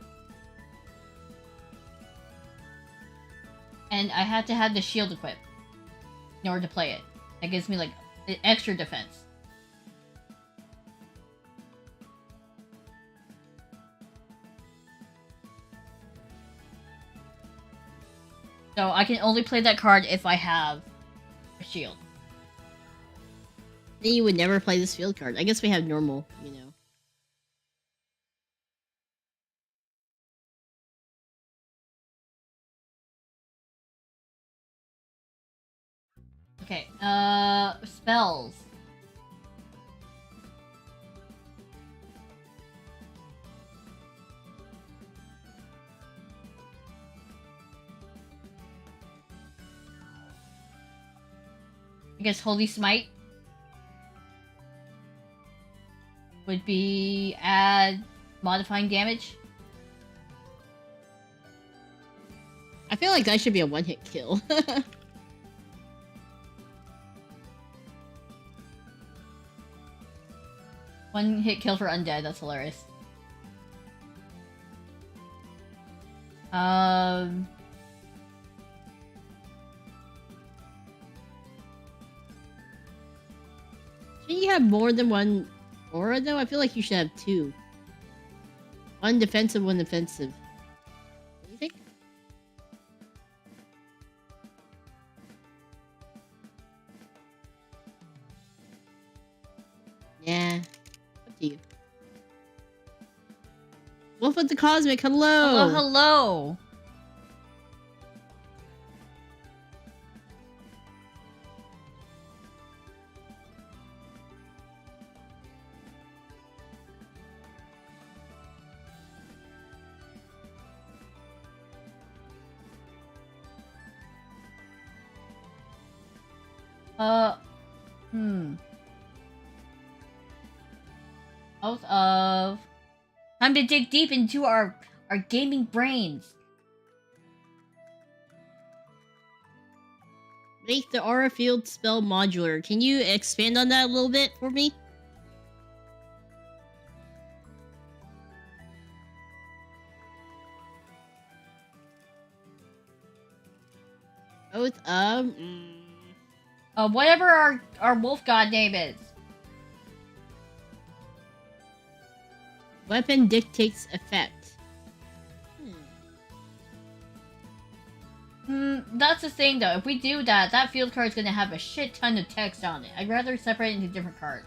And I had to have the shield equipped in order to play it. That gives me, like, extra defense. So I can only play that card if I have a shield. Then you would never play this field card. I guess we have normal, you know. Okay, spells. I guess Holy Smite would be add modifying damage. I feel like that should be a one-hit kill. One hit kill for undead, that's hilarious. Shouldn't you have more than one aura though? I feel like you should have two. One defensive, one offensive. What do you think? Yeah, up to you. Wolf with the Cosmic, hello! Hello, hello! Out of... Time to dig deep into our gaming brains. Make the aura field spell modular. Can you expand on that a little bit for me? Both of... Whatever our wolf god name is. Weapon dictates effect. That's the thing though. If we do that, that field card's gonna have a shit ton of text on it. I'd rather separate it into different cards.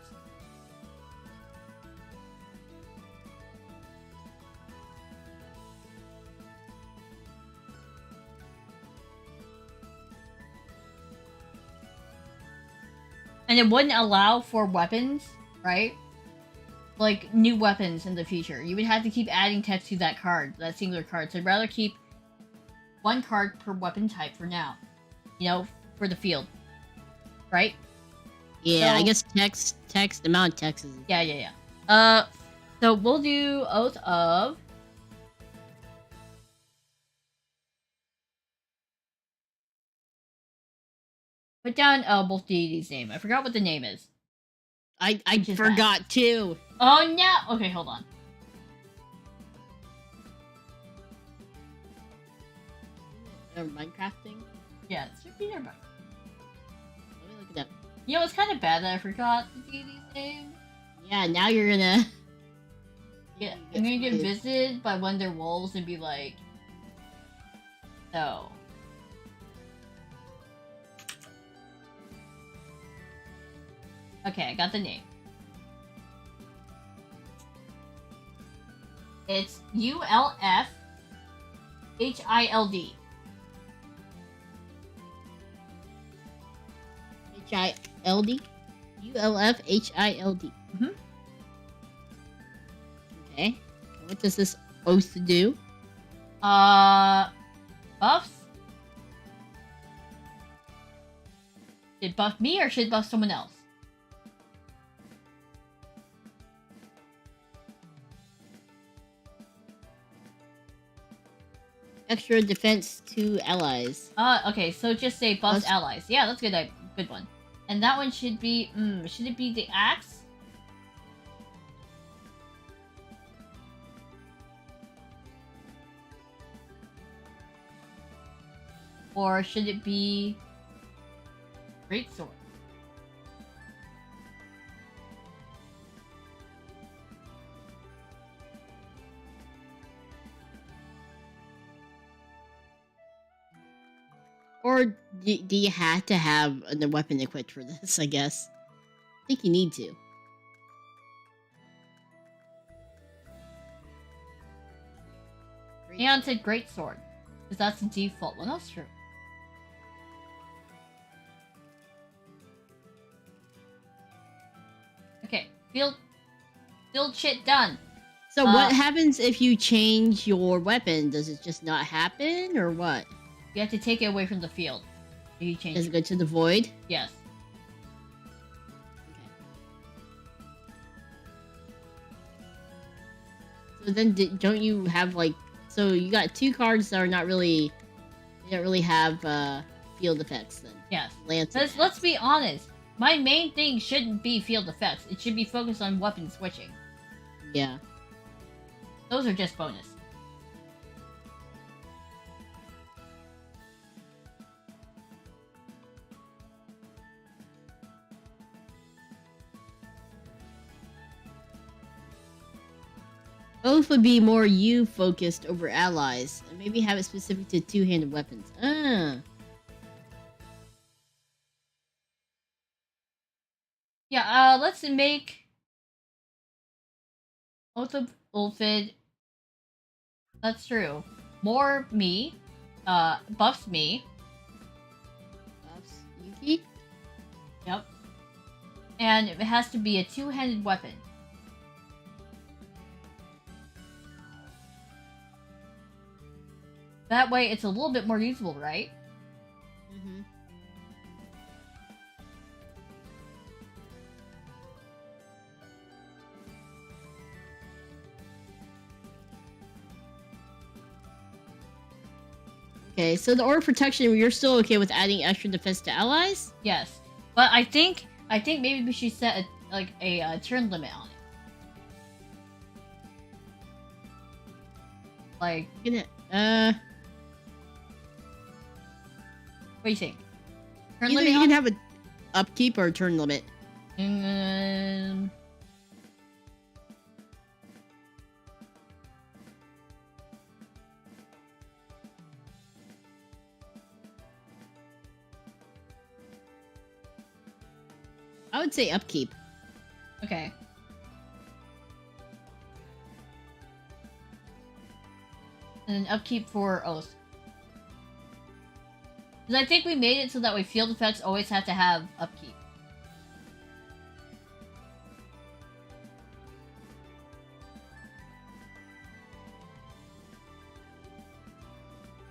And it wouldn't allow for weapons, right? Like, new weapons in the future. You would have to keep adding text to that card, that singular card. So I'd rather keep one card per weapon type for now. You know, for the field. Right? Yeah, so, I guess text, amount of text is... Yeah. So we'll do Oath of... Put down both deities' name. I forgot what the name is. I forgot too. Oh no! Okay, hold on. Minecrafting? Yeah, it should be nearby. Let me look it up. You know, it's kind of bad that I forgot the deity's name. Yeah, now you're gonna... Yeah, I'm gonna get visited by one of their wolves and be like... No. Okay, I got the name. It's ULF HILD. HILD? ULF HILD. Okay. What does this oath do? Buffs? Should it buff me or should it buff someone else? Extra defense to allies. Okay, so just say buffs allies. Yeah, that's a good one. And that one should be, should it be the axe? Or should it be greatsword? Or do you have to have a weapon equipped for this, I guess? I think you need to. Aeon said great sword. Because that's the default. Well, that's true. Okay. Field shit done. So what happens if you change your weapon? Does it just not happen, or what? You have to take it away from the field. You change. Does it go to the void? Yes. Okay. So then, don't you have like? So you got 2 cards that are not really. They don't really have field effects then. Yes. Let's be honest. My main thing shouldn't be field effects. It should be focused on weapon switching. Yeah. Those are just bonus. Both would be more you focused over allies, and maybe have it specific to 2-handed weapons. Yeah, let's make Oath of Ulfid. That's true. More me. Buffs me. Buffs Yuki? Yep. And it has to be a 2-handed weapon. That way it's a little bit more usable, right? Mm-hmm. Okay, so the Aura Protection, you're still okay with adding extra defense to allies? Yes. But I think maybe we should set a turn limit on it. Like, what do you think? Turn limit you can have an upkeep or a turn limit. I would say upkeep. Okay. And then upkeep for Oath. Because I think we made it so that way field effects always have to have upkeep.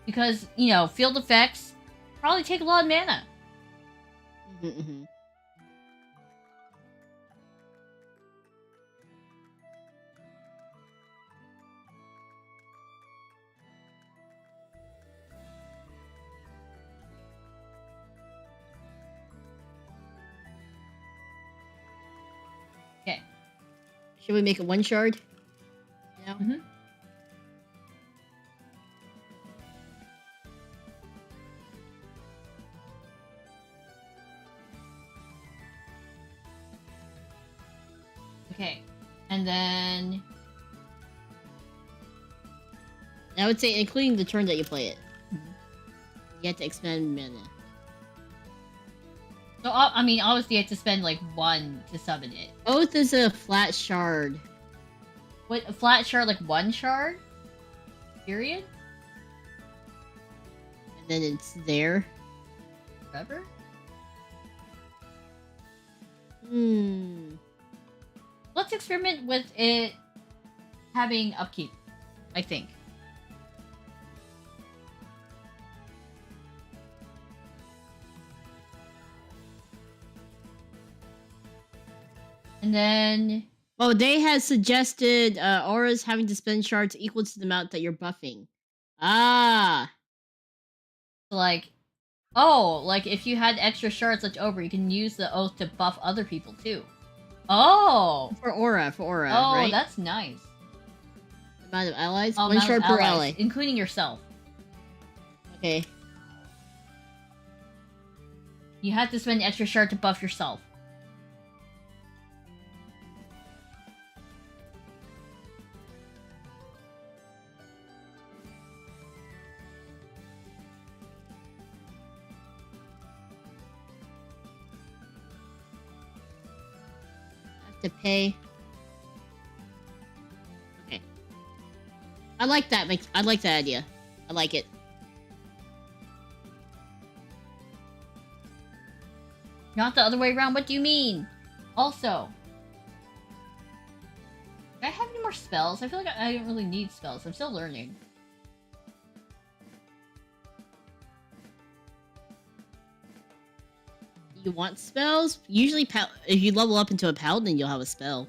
Because, you know, field effects probably take a lot of mana. Mm-hmm. Okay. Should we make it 1 shard? No? Mm-hmm. Okay. And then... I would say including the turn that you play it. Mm-hmm. You have to expend mana. So, I mean, obviously you have to spend, like, 1 to summon it. Oath is a flat shard. What, a flat shard, like 1 shard? Period? And then it's there. Forever? Let's experiment with it having upkeep, I think. And then... Well, they has suggested auras having to spend shards equal to the amount that you're buffing. Ah! Like, oh, like if you had extra shards left over, you can use the oath to buff other people too. Oh! For aura, oh, right? That's nice. Amount of allies? Oh, 1 shard per ally. Including yourself. Okay. You have to spend extra shard to buff yourself. to pay. Okay. I like that. I like that idea. I like it. Not the other way around. What do you mean? Also, do I have any more spells? I feel like I don't really need spells. I'm still learning. You want spells? Usually, if you level up into a paladin, you'll have a spell.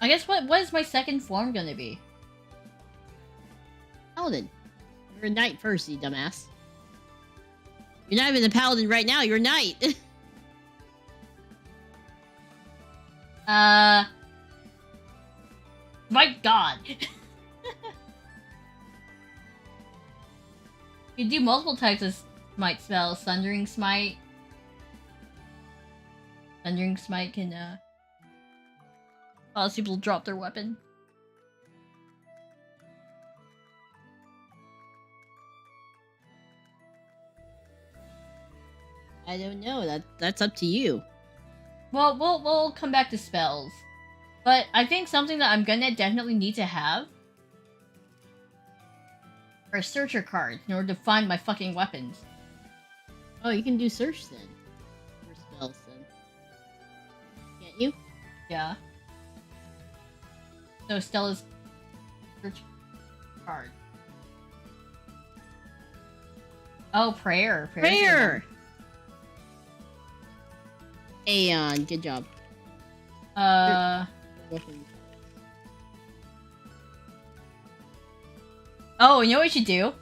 I guess what is my second form gonna be? Paladin. You're a knight first, you dumbass. You're not even a paladin right now. You're a knight. My god. You do multiple types of smite spells. Sundering Smite. Sundering Smite can, cause people to drop their weapon. I don't know. That's up to you. Well, we'll come back to spells. But I think something that I'm gonna definitely need to have are searcher cards in order to find my fucking weapons. Oh, you can do search then. For spells then. Can't you? Yeah. So Stella's search card. Oh, prayer. Prayer! Aeon, good job. Oh, you know what you should do?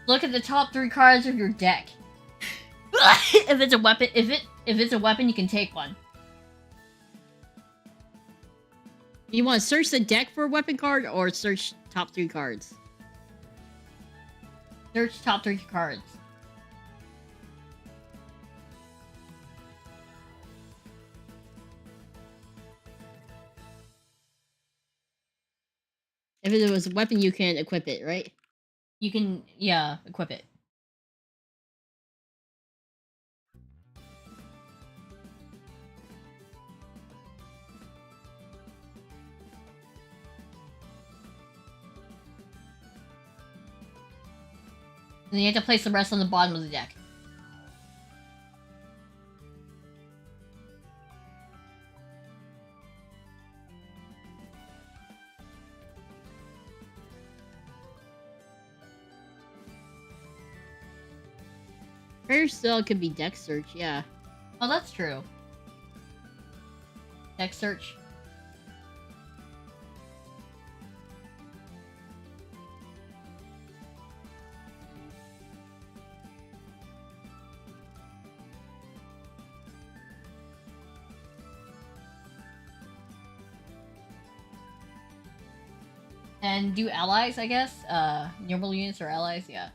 Look at the top 3 cards of your deck. If it's a weapon, if it's a weapon, you can take one. You want to search the deck for a weapon card or search top 3 cards? Search top 3 cards. If it was a weapon, you can equip it, right? You can, yeah, equip it. And then you have to place the rest on the bottom of the deck. Prayer still could be deck search, yeah. Oh, that's true. Deck search. And do allies, I guess? Normal units or allies, yeah.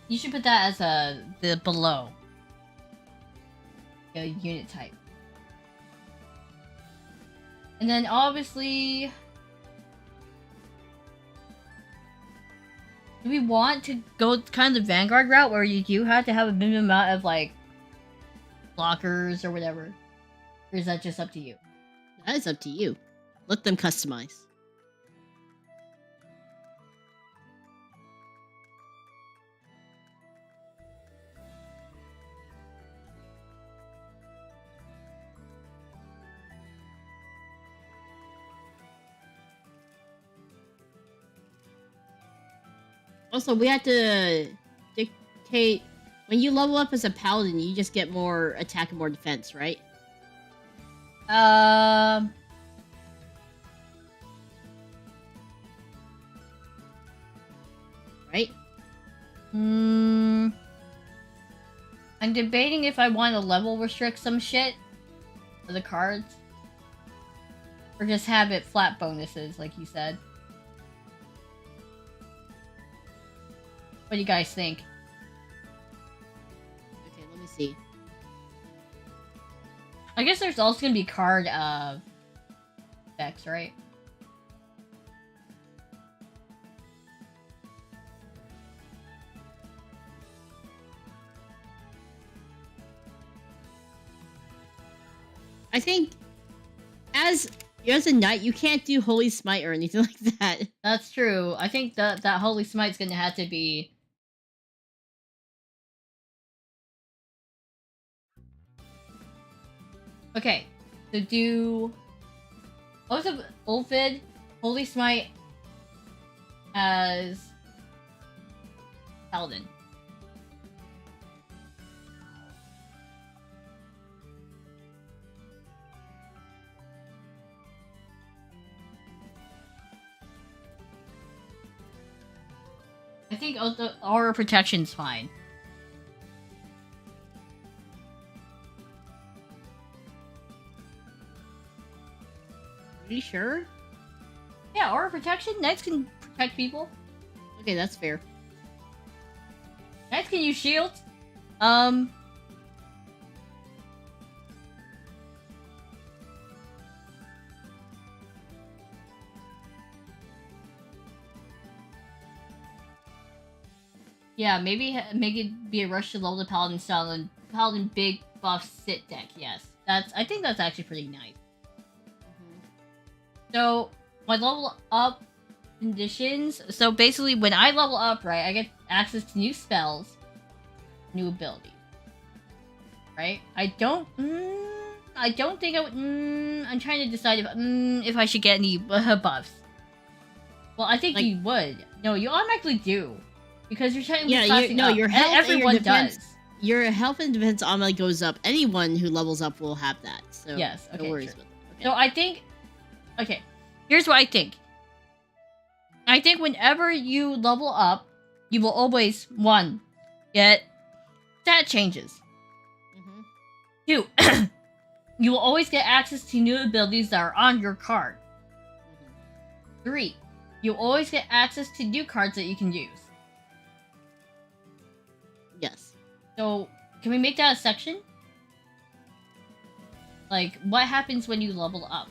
You should put that as the below. A unit type. And then obviously, do we want to go kind of the Vanguard route where you do have to have a minimum amount of like blockers or whatever? Or is that just up to you? That is up to you. Let them customize. Also, we have to dictate... When you level up as a paladin, you just get more attack and more defense, right? Right? I'm debating if I want to level restrict some shit for the cards. Or just have it flat bonuses, like you said. What do you guys think? see. I guess there's also gonna be card effects, right? I think as a knight, you can't do Holy Smite or anything like that. That's true. I think that Holy Smite's gonna have to be. Okay, so do also Ulfid, Holy Smite as Paladin. I think aura protection's fine. Are you sure? Yeah, aura protection. Knights can protect people. Okay, that's fair. Knights can use shields. Yeah, maybe make it be a rush to level the Paladin style and Paladin big buff sit deck. Yes, I think that's actually pretty nice. So my level up conditions. So basically, when I level up, right, I get access to new spells, new abilities. Right? I don't think I would. I'm trying to decide if I should get any buffs. Well, I think you would. No, you automatically do. Because you're technically classing up. Your health everyone and your defense, does. Your health and defense automatically goes up. Anyone who levels up will have that. So yes, okay, no worries with it. Okay. So I think, okay, here's what I think. I think whenever you level up, you will always, 1, get stat changes. 2, you will always get access to new abilities that are on your card. 3, you'll always get access to new cards that you can use. Yes. So, can we make that a section? Like, what happens when you level up?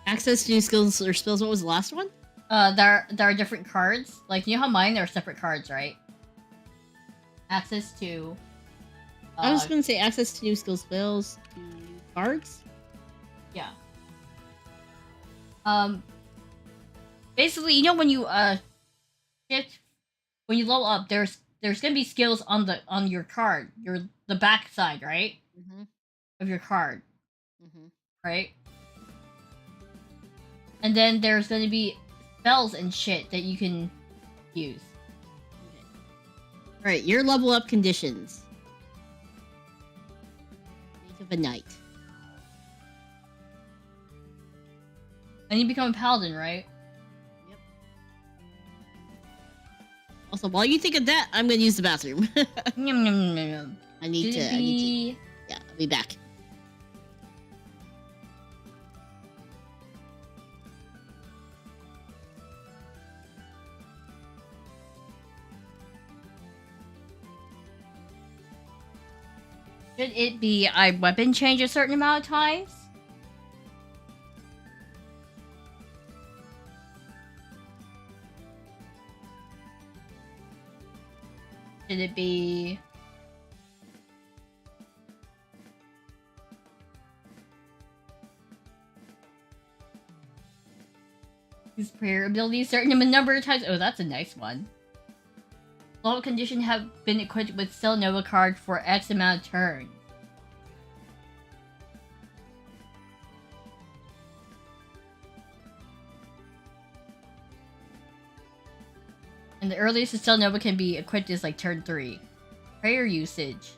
Access to new skills or spells. What was the last one? There are different cards. Like, you know how mine are separate cards, right? Access to... I was gonna say access to new skills, spells, to new cards? Yeah. Basically, you know when you, shift... When you level up, there's gonna be skills on your card. The back side, right? Of your card. Right? And then there's gonna be spells and shit that you can use. Alright, your level up conditions. Think of a knight. And you become a paladin, right? Yep. Also, while you think of that, I'm gonna use the bathroom. I need to. Yeah, I'll be back. Should it be I weapon change a certain amount of times? Should it be... Use prayer ability a certain number of times? Oh, that's a nice one. Level condition have been equipped with Nova card for X amount of turns. And the earliest Nova can be equipped is like turn 3. prayer usage.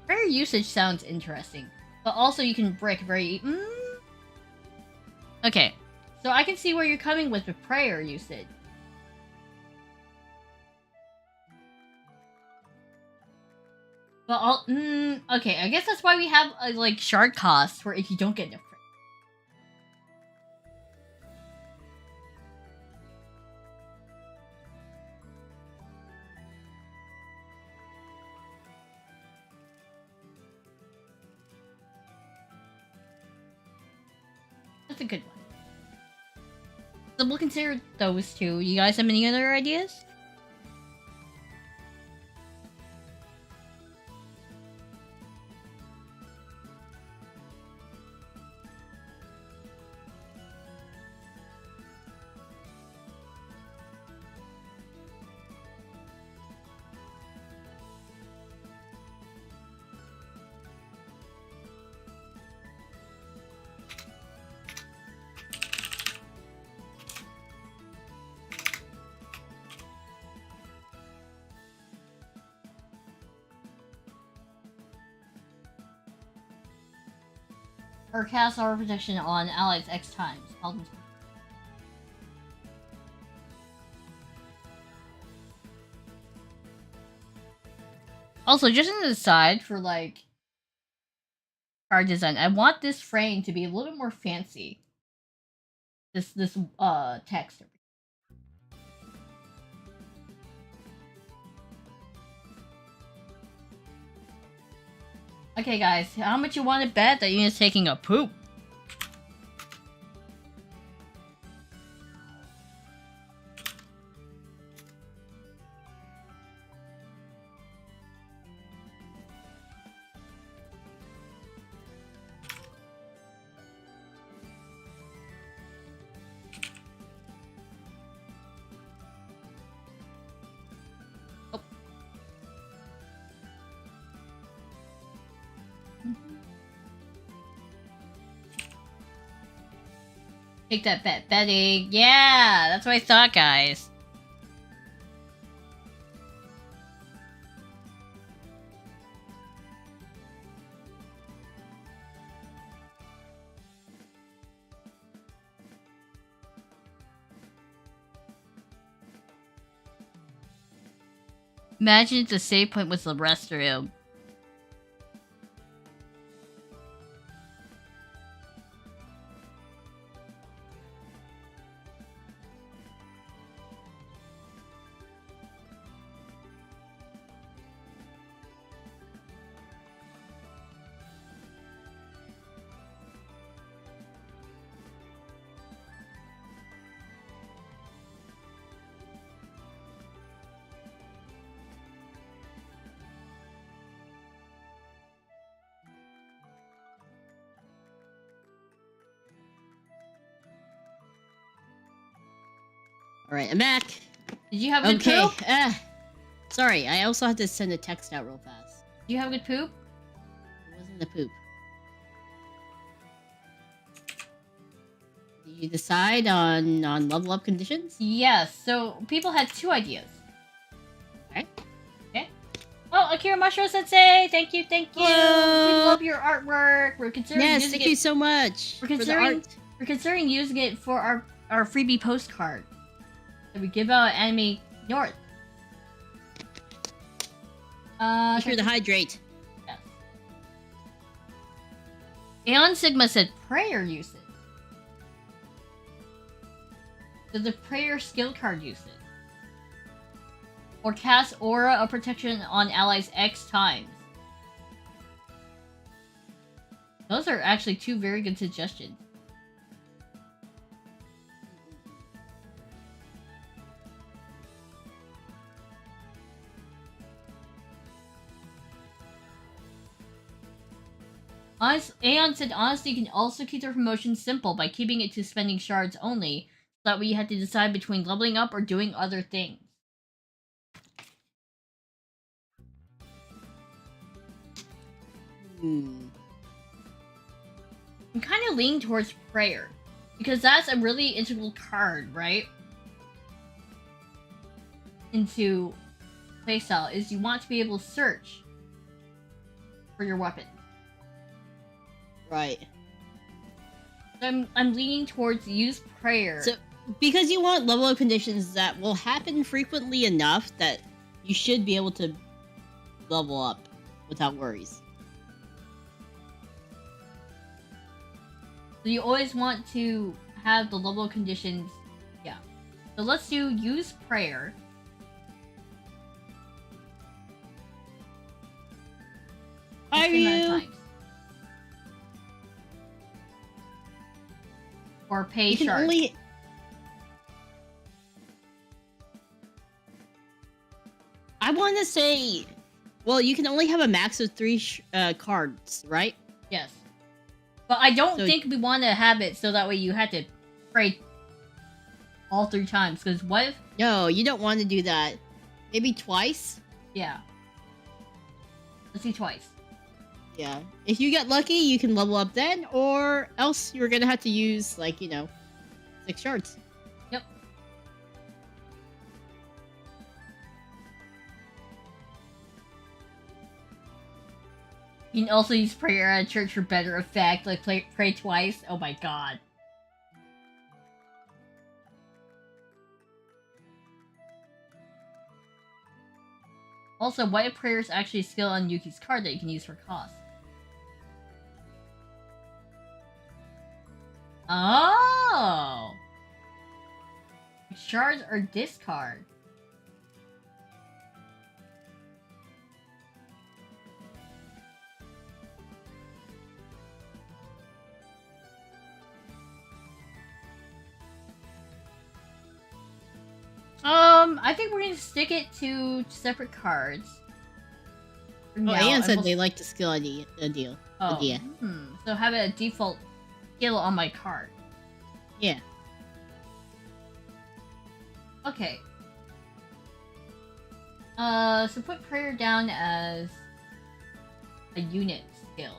Prayer usage sounds interesting, but also you can brick very. Okay, so I can see where you're coming with prayer usage. But okay, I guess that's why we have like shard costs for if you don't get enough. That's a good one. So we'll consider those two. You guys have any other ideas? Or cast aura protection on allies X times. Also, just an aside for like card design, I want this frame to be a little bit more fancy. This text. Okay, guys, how much you want to bet that Yuna's taking a poop? Take that bet, betting. Yeah, that's what I thought, guys. Imagine if the save point was the restroom. Alright, I'm back. Did you have good poop? Sorry, I also had to send a text out real fast. Did you have good poop? It wasn't a poop. Did you decide on level up conditions? Yes, so people had two ideas. Okay. Okay. Oh, Akira Mushroom Sensei, thank you. Hello. We love your artwork. We're considering yes, using thank you so much. We're considering using it for our freebie postcard that we give out at Anime North. Be sure to hydrate. Yes. Aeon Sigma said prayer usage. Does the prayer skill card use it? Or cast aura of protection on allies X times. Those are actually two very good suggestions. Aeon said honestly you can also keep the promotion simple by keeping it to spending shards only, so that way you have to decide between leveling up or doing other things. I'm kind of leaning towards prayer, because that's a really integral card, right? Into playstyle, is you want to be able to search for your weapon. Right. So I'm leaning towards use prayer. So, because you want level up conditions that will happen frequently enough that you should be able to level up without worries. So you always want to have the level conditions. Yeah. So let's do use prayer. Are you? Or pay you can shards. Only... I want to say, well, you can only have a max of 3 cards, right? Yes. But I don't think we want to have it so that way you have to pray all 3 times. Because what if... No, you don't want to do that. Maybe twice? Yeah. Let's see twice. Yeah. If you get lucky, you can level up then, or else you're going to have to use, like, 6 shards. Yep. You can also use prayer at church for better effect, like pray twice. Oh my god. Also, what if prayer is actually a skill on Yuki's card that you can use for cost? Oh! Shards or discard? I think we're gonna stick it to separate cards. Ian said they like the skill idea. Oh, so have it a default skill on my card. Yeah. Okay. So put prayer down as a unit skill.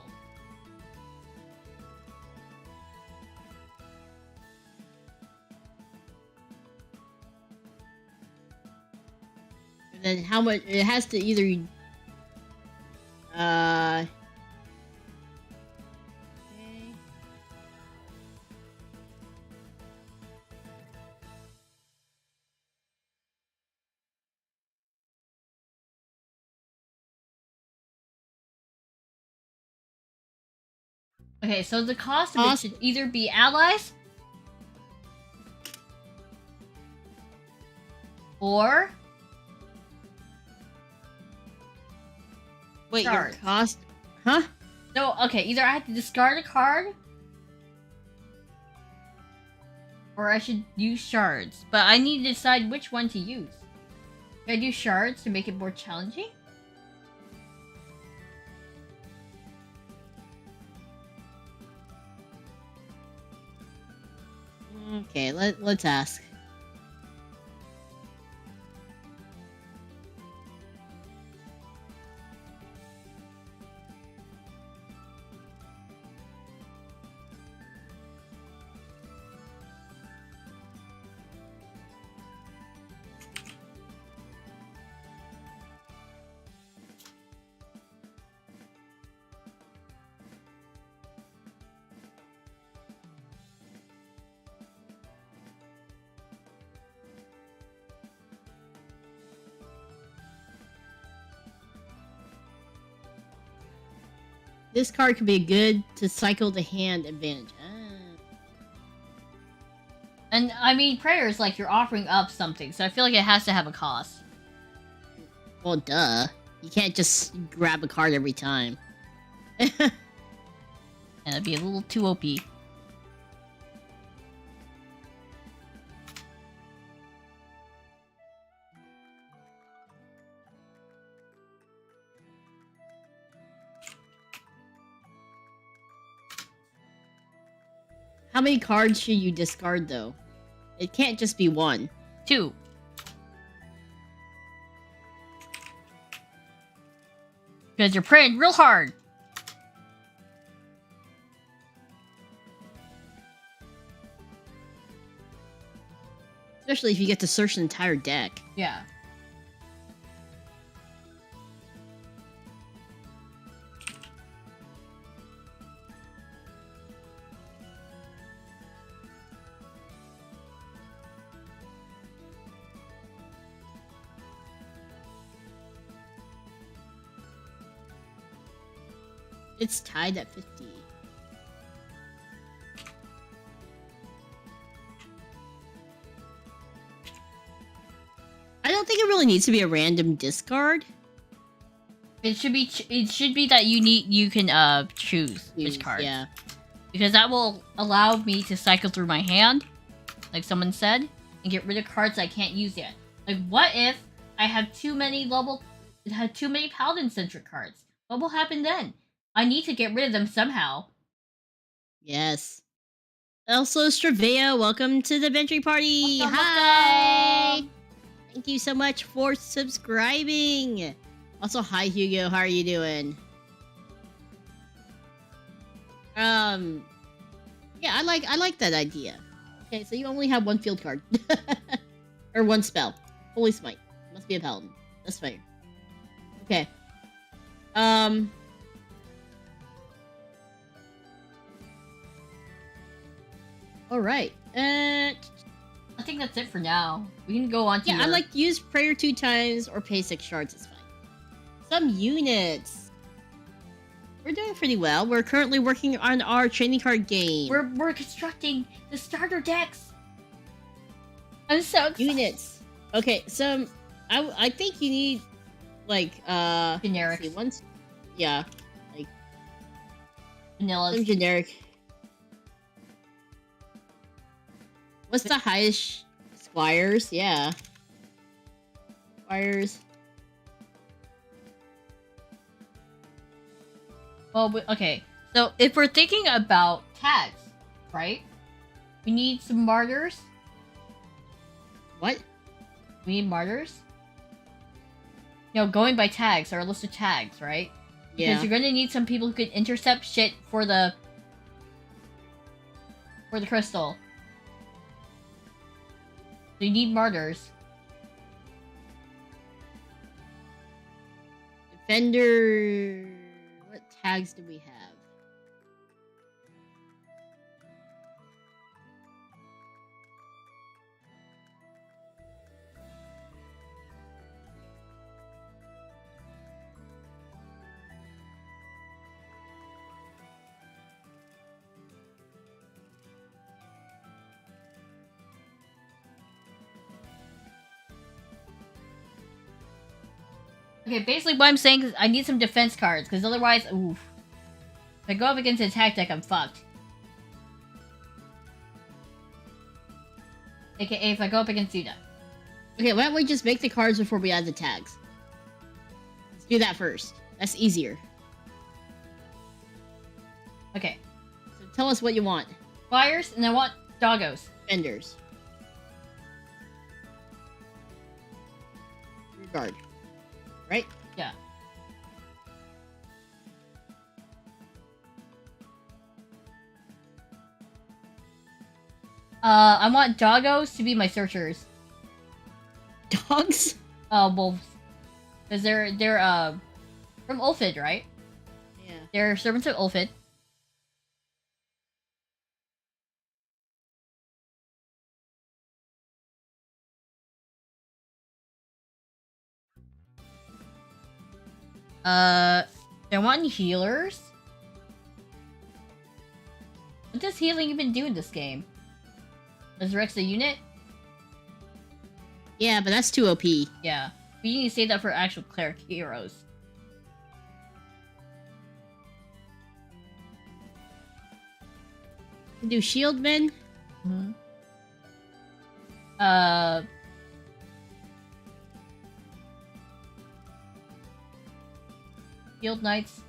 And then how much it has to either Okay, so the cost of it should either be allies or wait, shards. Your cost, huh? So okay, either I have to discard a card or I should use shards, but I need to decide which one to use. Should I do shards to make it more challenging? Okay, let's ask. This card could be good to cycle the hand advantage. And I mean, prayer is like you're offering up something, so I feel like it has to have a cost. Well, duh. You can't just grab a card every time. And it'd be a little too OP. How many cards should you discard, though? It can't just be 1. 2. Because you're praying real hard. Especially if you get to search an entire deck. It's tied at 50. I don't think it really needs to be a random discard. It should be that you can choose which card. Yeah. Because that will allow me to cycle through my hand, like someone said, and get rid of cards I can't use yet. Like, what if I have too many paladin-centric cards? What will happen then? I need to get rid of them somehow. Yes. Also, Stravea, welcome to the Ventry Party! Welcome, Hi! welcome. Thank you so much for subscribing! Also, hi Hugo, how are you doing? Yeah, I like that idea. Okay, so you only have one field card. Or one spell. Holy smite. Must be a paladin. That's fair. Okay. Alright. I think that's it for now. We can go on to I like use prayer 2 times or pay 6 shards, it's fine. Some units. We're doing pretty well. We're currently working on our trading card game. We're constructing the starter decks. I'm so excited. Units. Okay, so I think you need like generic ones. Yeah, like vanilla. Some generic. What's the highest? Squires? Yeah. Squires. Well, okay. So if we're thinking about tags, right? We need some martyrs. What? We need martyrs. You know, going by tags, our list of tags, right? Yeah. Because you're gonna need some people who can intercept shit for the crystal. So you need martyrs. Defender. What tags do we have? Okay, basically what I'm saying is I need some defense cards, because otherwise, oof. If I go up against an attack deck, I'm fucked. AKA if I go up against Yuna. Okay, why don't we just make the cards before we add the tags? Let's do that first. That's easier. Okay. So tell us what you want. Flyers, and I want doggos. Defenders. Regard. Right? Yeah. I want doggos to be my searchers. Dogs? Wolves. Because they're from Ulfid, right? Yeah. They're servants of Ulfid. They want healers? What does healing even do in this game? Resurrects a unit? Yeah, but that's too OP. Yeah. We need to save that for actual cleric heroes. Do shieldmen? Mm-hmm. Shield Knights.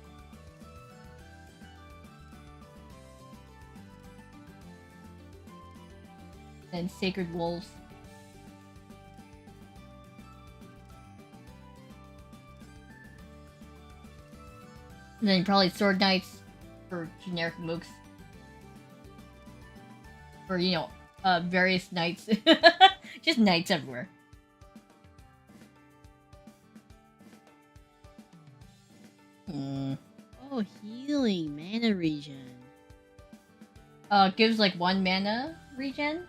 And Sacred Wolves. And then probably Sword Knights for generic mooks. For, you know, various knights. Just knights everywhere. Oh, healing mana regen. Gives like 1 mana regen.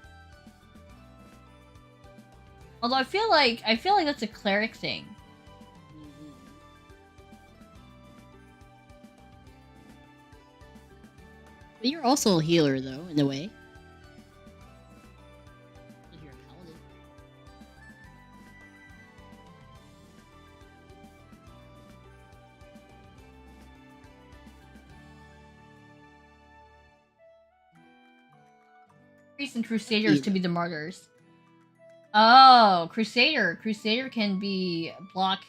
Although I feel like that's a cleric thing. But you're also a healer, though, in a way. You're a paladin. Priests and Crusaders to be the martyrs. Oh, Crusader. Crusader can be block.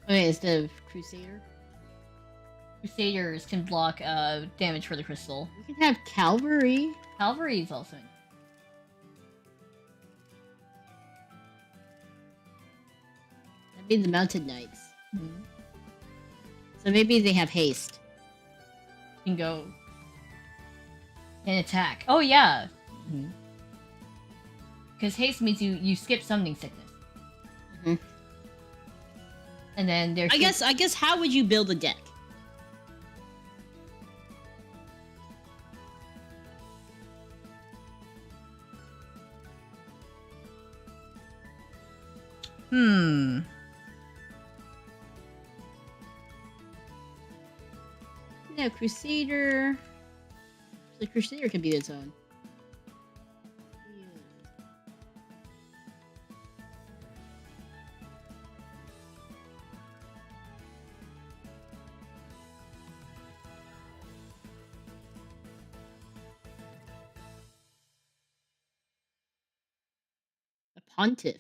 Okay, instead of Crusader? Crusaders can block damage for the crystal. You can have Cavalry. Cavalry is also in. That'd be the Mounted Knights. Mm-hmm. So maybe they have haste. You can go and attack. Oh yeah. Because haste means you skip summoning sickness. Mm-hmm. And then there's. I guess how would you build a deck? No, Crusader. The Crusader can be its own. A Pontiff.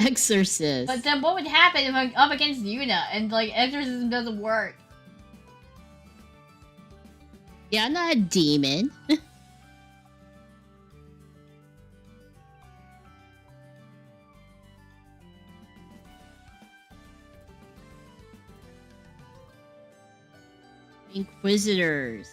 Exorcist. But then what would happen if I'm up against Yuna and like exorcism doesn't work? Yeah, I'm not a demon. Inquisitors.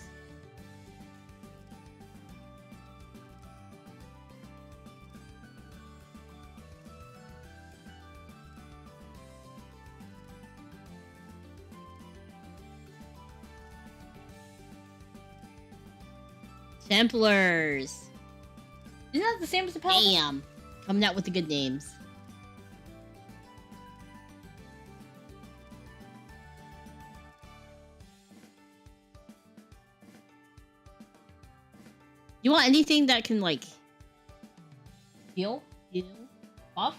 Templars. Isn't that the same as the Paladin? Damn. Coming out with the good names. You want anything that can, like... Heal? Heal? Buff?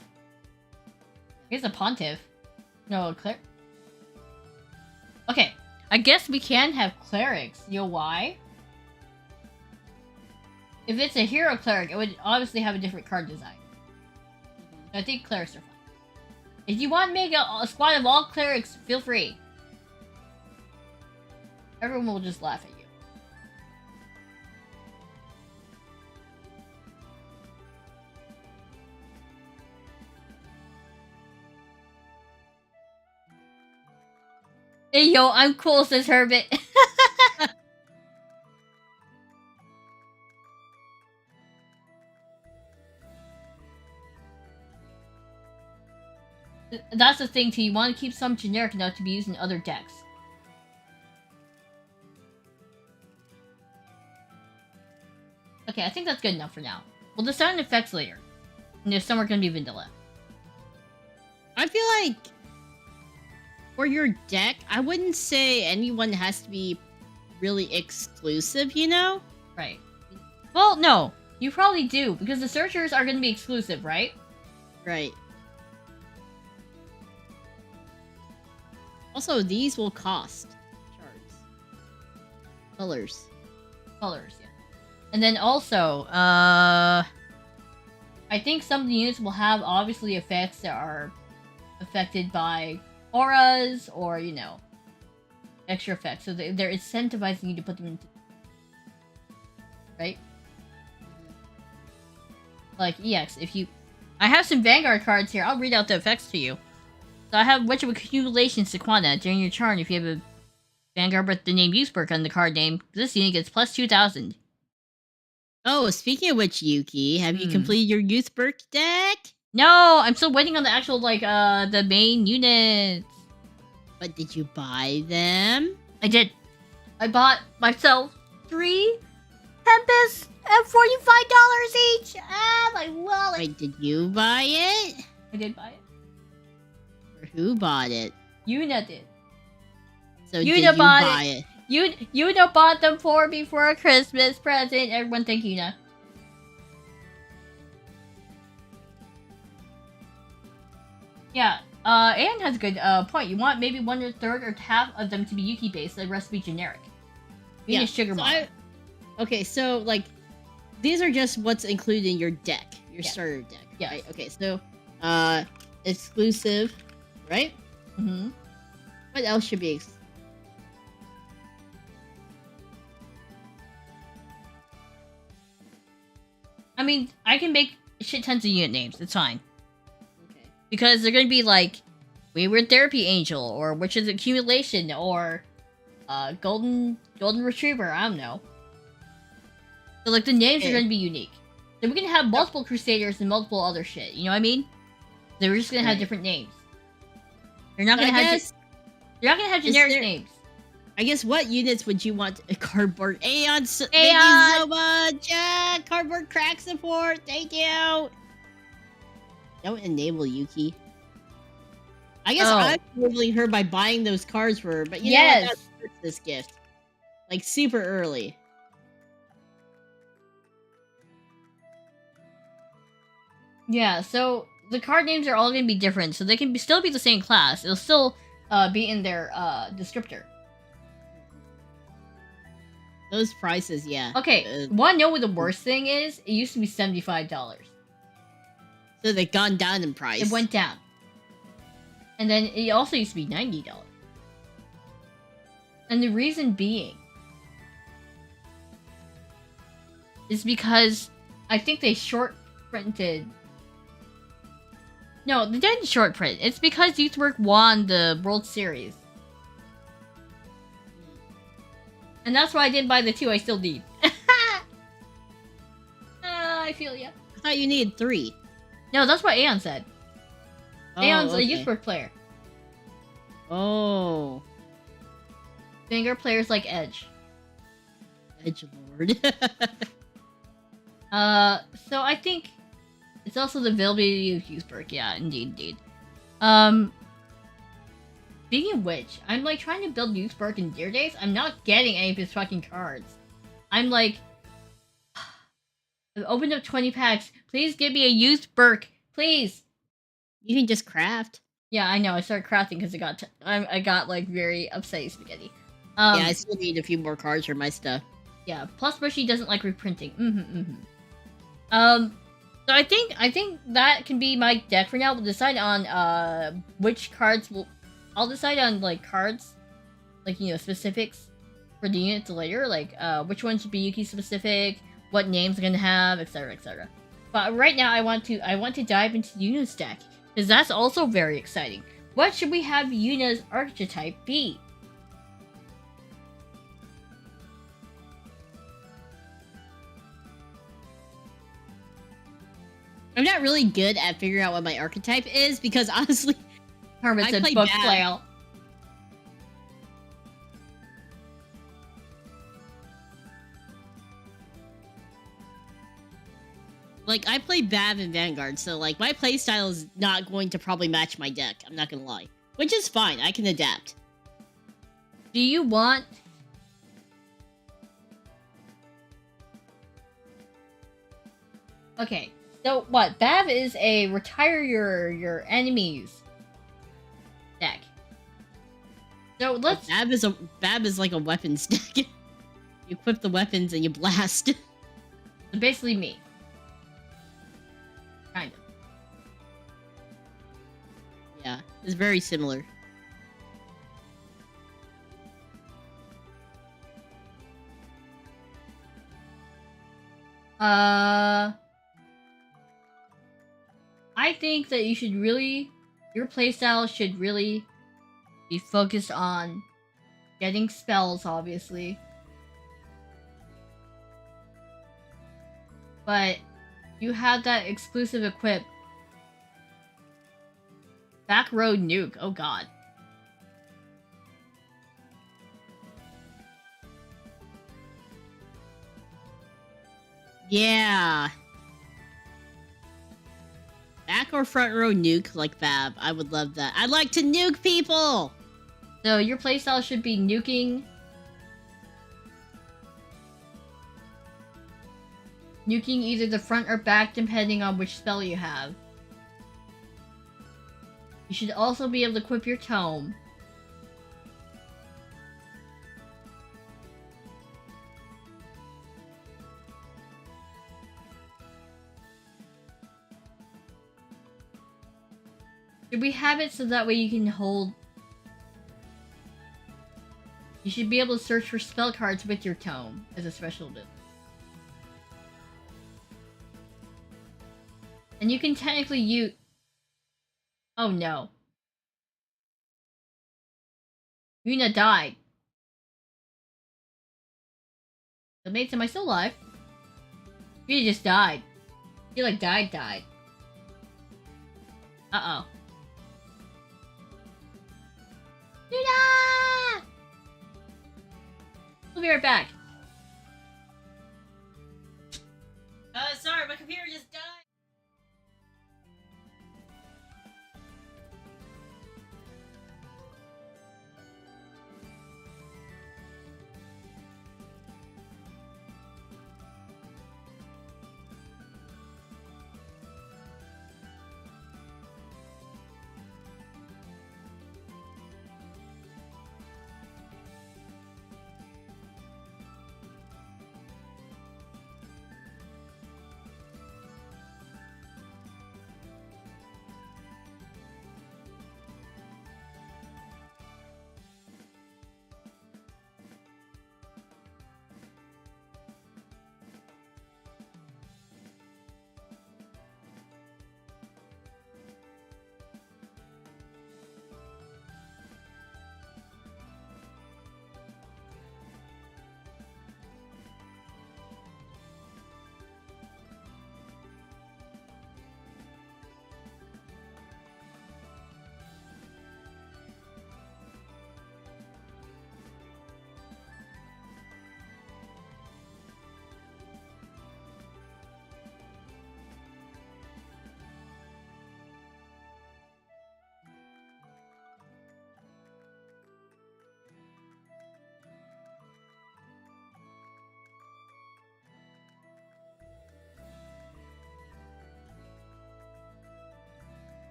Here's a Pontiff. No, Cleric. Okay, I guess we can have Clerics. You know why? If it's a Hero Cleric, it would obviously have a different card design. So I think Clerics are fine. If you want to make a squad of all Clerics, feel free. Everyone will just laugh at you. Hey yo, I'm cool, says Herbert. That's the thing too, you want to keep some generic enough to be used in other decks. Okay, I think that's good enough for now. We'll decide on effects later. And there's some are gonna be vanilla. I feel like for your deck, I wouldn't say anyone has to be really exclusive, you know? Right. Well, no. You probably do, because the searchers are gonna be exclusive, right? Right. Also, these will cost shards. Colors. Colors, yeah. And then also, I think some of the units will have obviously effects that are affected by auras or, you know, extra effects. So they're incentivizing you to put them into... Right? Like, EX, if you... I have some Vanguard cards here. I'll read out the effects to you. So I have Witch of Accumulation Sequana. During your turn, if you have a Vanguard with the name Youthberg on the card name, this unit gets plus 2,000. Oh, speaking of which, Yuki, have you completed your Youthberg deck? No, I'm still waiting on the actual, like, the main units. But did you buy them? I did. I bought myself 3 Tempest at $45 each. Ah, my wallet. Wait, did you buy it? I did buy it. Or who bought it? Yuna did. So did you buy it? Yuna bought them for me for a Christmas present. Everyone thank Yuna. Yeah, Anne has a good point. You want maybe 1/3 or half of them to be Yuki based, the rest to be generic. You need a sugar mom. Okay, so like these are just what's included in your deck, your starter deck. Yeah. Right? Okay, so exclusive, right? Mm-hmm. What else should be I mean, I can make shit tons of unit names. It's fine. Okay. Because they're gonna be like Wayward Therapy Angel, or Witch's Accumulation, or Golden Retriever. I don't know. So like the names are gonna be unique. So we can have multiple Crusaders and multiple other shit. You know what I mean? They're just gonna have different names. You're not gonna have. You're not gonna have generic names. I guess what units would you want? A cardboard Aeon. Thank you so much. Cardboard crack support. Thank you. Don't enable Yuki. I guess I'm enabling her by buying those cards for her, but you know what? That's this gift. Like super early. Yeah, so the card names are all going to be different, so they can still be the same class. It'll still be in their descriptor. Those prices, yeah. Okay, wanna know what the worst thing is? It used to be $75. So they've gone down in price. It went down. And then it also used to be $90. And the reason being is because I think they short printed. No, they didn't short print. It's because Vtuber won the World Series. And that's why I didn't buy the 2 I still need. I feel ya. I thought you needed 3. No, that's what Aeon said. Aeon's a Vtuber player. Oh. Finger players like Edge. Edgelord. So I think it's also the availability of Vtuber. Yeah, indeed. Speaking of which, I'm like trying to build Vtuber in Deer Days. I'm not getting any of his fucking cards. I'm like, I've opened up 20 packs. Please give me a Vtuber, please. You can just craft. Yeah, I know. I started crafting because I got like very upsetty spaghetti. Yeah, I still need a few more cards for my stuff. Yeah, plus Bushy doesn't like reprinting. So I think that can be my deck for now. We'll decide on which cards I'll decide on like cards, like specifics for the units later. Like which ones should be Yuki specific, what names are gonna have, etc. etc. But right now I want to dive into Yuna's deck because that's also very exciting. What should we have Yuna's archetype be? I'm not really good at figuring out what my archetype is because honestly, Hermit's a book flail. Like, I play Bav in Vanguard, so like my playstyle is not going to probably match my deck. I'm not gonna lie, which is fine. I can adapt. Do you want? Okay. So what? Bav is a retire your enemies deck. So let's. Bab is like a weapons deck. You equip the weapons and you blast. So basically me. Kind of. Yeah, it's very similar. I think that your playstyle should really be focused on getting spells, obviously. But you have that exclusive equip. Back road nuke, oh god. Yeah. Back or front row nuke like Fab. I would love that. I'd like to nuke people! So your playstyle should be nuking... Nuking either the front or back depending on which spell you have. You should also be able to equip your tome. Should we have it so that way you can hold... You should be able to search for spell cards with your tome as a special ability. And you can technically use... Oh no. Yuna died. Guildmates, am I still alive? Yuna just died. She like died. Uh-oh. Yuna! We'll be right back. Sorry, my computer just died.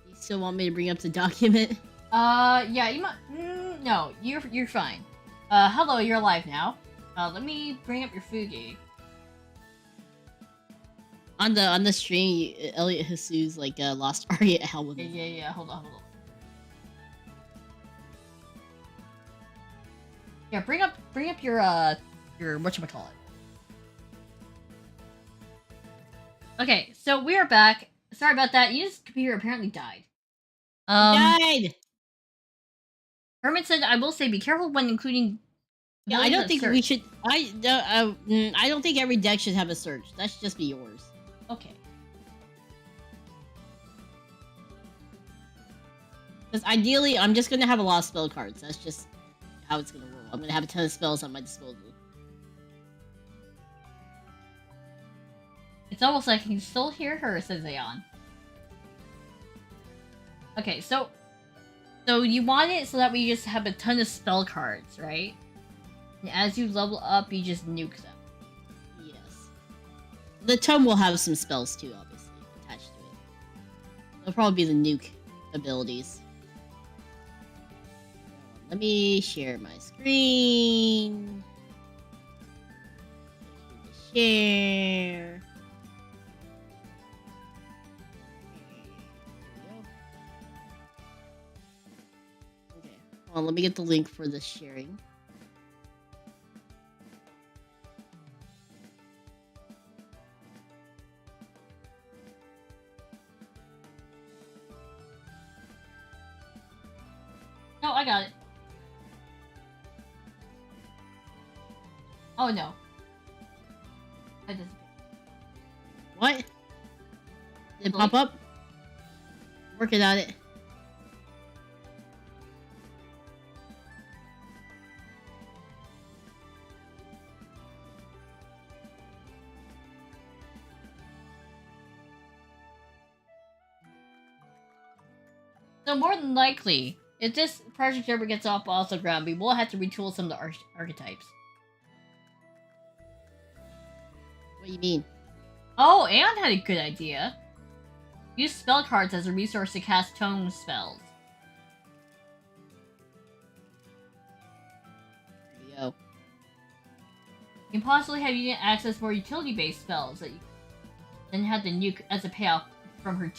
You still want me to bring up the document? Yeah, you might... no, you're fine. Hello, you're alive now. Let me bring up your Fugi. On the stream, Elliot Jesus like lost Arya album. Yeah. Hold on. Yeah, bring up your whatchamacallit. Okay, so we are back. Sorry about that. Yuna's computer apparently died. Died. Herman said, "I will say, be careful when including." Yeah, I don't think we should. I don't think every deck should have a search. That should just be yours. Okay. Because ideally, I'm just gonna have a lot of spell cards. That's just how it's gonna roll. I'm gonna have a ton of spells at my disposal. It's almost like I can still hear her, says Aeon. Okay, so you want it so that we just have a ton of spell cards, right? And as you level up, you just nuke them. Yes. The tome will have some spells too, obviously, attached to it. It'll probably be the nuke abilities. Let me share my screen. Share. Well, let me get the link for the sharing. No, I got it. Oh no. I just... What? Did it pop up? Working on it. So more than likely, if this project ever gets off the ground, we will have to retool some of the archetypes. What do you mean? Oh, Anne had a good idea. Use spell cards as a resource to cast tome spells. There you go. You can possibly have Yuna access more utility-based spells that you then have the nuke as a payoff from her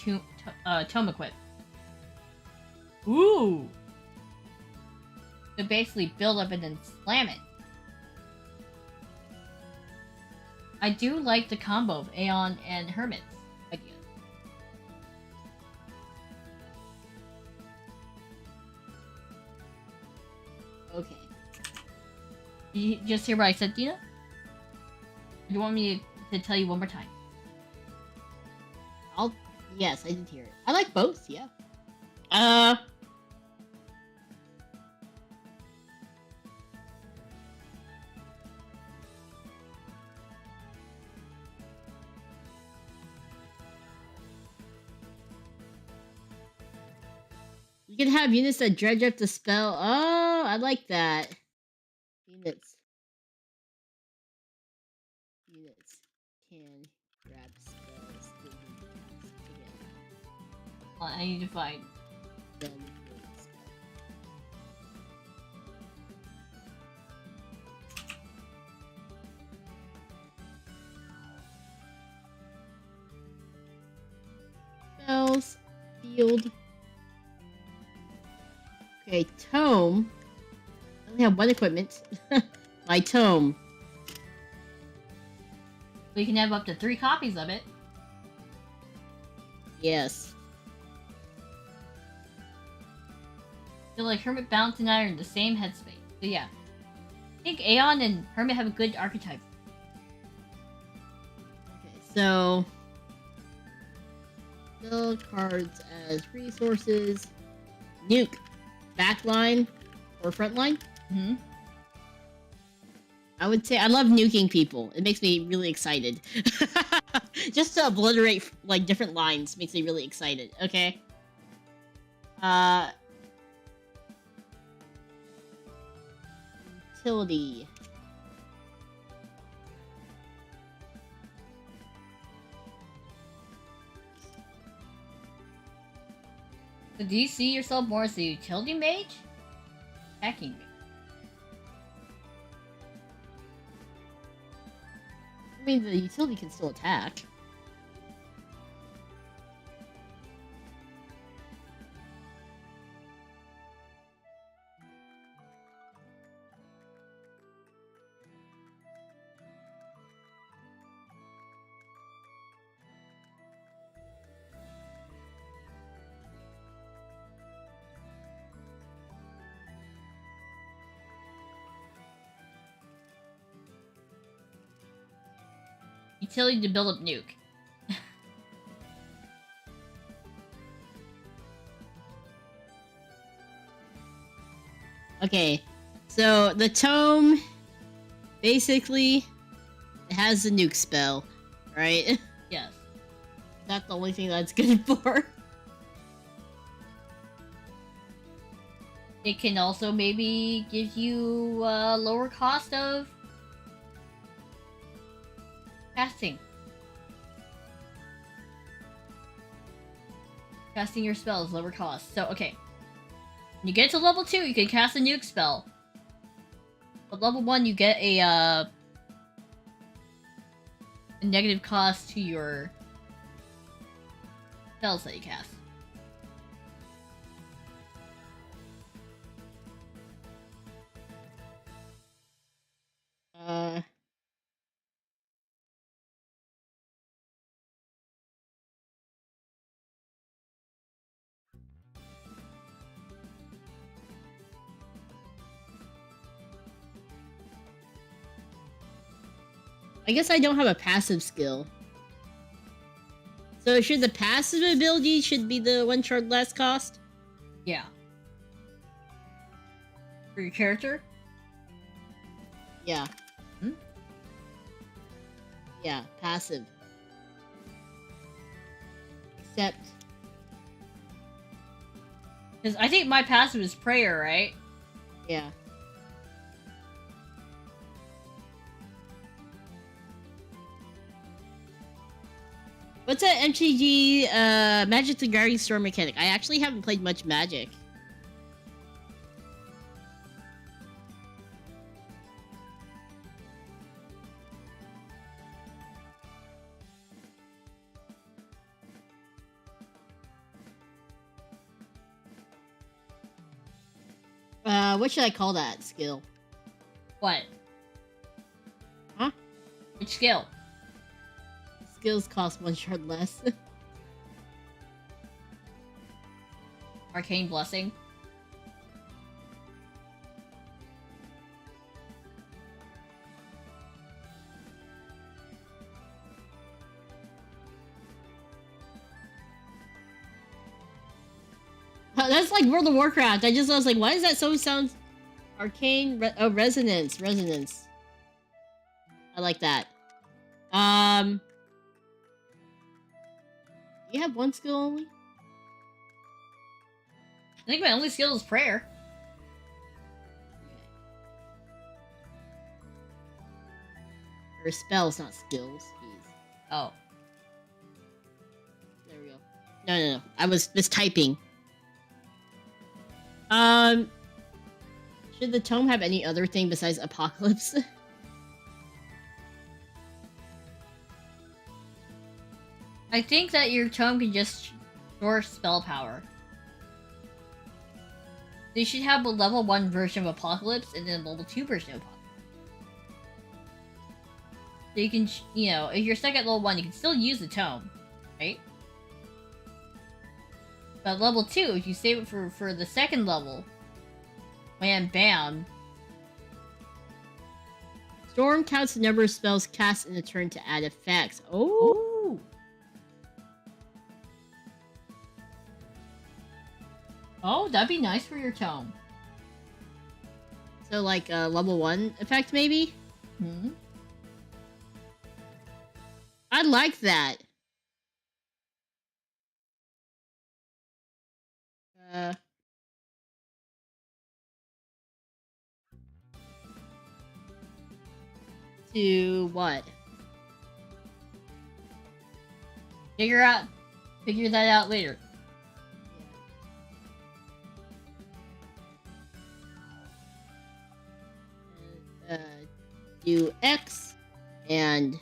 tome equip. Ooh! So basically build up and then slam it. I do like the combo of Aeon and Hermit's idea. Okay. Did you just hear what I said, Dina? Do you want me to tell you one more time? Yes, I did hear it. I like both, yeah. You can have units that dredge up the spell. Oh, I like that. Units can grab spells. Well, I need to find. Then spells, field. Okay, tome. I only have one equipment. My tome. We can have up to 3 copies of it. Yes. I feel like Hermit, Bounce, and I are in the same headspace. So yeah. I think Aeon and Hermit have a good archetype. Okay, so... build cards as resources. Nuke. Backline or frontline? Mm-hmm. I would say I love nuking people. It makes me really excited. Just to obliterate like different lines makes me really excited. Okay. Utility. So do you see yourself more as a utility mage? Attacking mage. I mean, the utility can still attack. Utility to build up nuke. Okay, so the tome basically has the nuke spell, right? Yes. That's the only thing that's good for. It can also maybe give you a lower cost of casting. Casting your spells, lower cost. So, okay. When you get to level 2, you can cast a nuke spell. But level 1, you get a negative cost to your spells that you cast. I guess I don't have a passive skill. So should the passive ability should be the 1 shard less cost? Yeah. For your character? Yeah. Yeah, passive. Except... Because I think my passive is prayer, right? Yeah. What's that MTG Magic the Gathering Store mechanic? I actually haven't played much Magic. What should I call that skill? What? Huh? Which skill? Skills cost 1 shard less. Arcane Blessing. That's like World of Warcraft. I was like, why does that so sound... Arcane... Resonance. Resonance. I like that. You have 1 skill only? I think my only skill is prayer. Or spells, not skills. Jeez. Oh. There we go. No. I was typing. Should the tome have any other thing besides Apocalypse? I think that your tome can just store spell power. They should have a level 1 version of Apocalypse and then a level 2 version of Apocalypse. So you can, you know, if you're stuck at level 1, you can still use the tome, right? But level 2, if you save it for the second level, wham bam. Storm counts the number of spells cast in a turn to add effects. Oh! Oh, that'd be nice for your tome. So like a level 1 effect maybe? Hmm? I like that. To what? Figure that out later. Do X and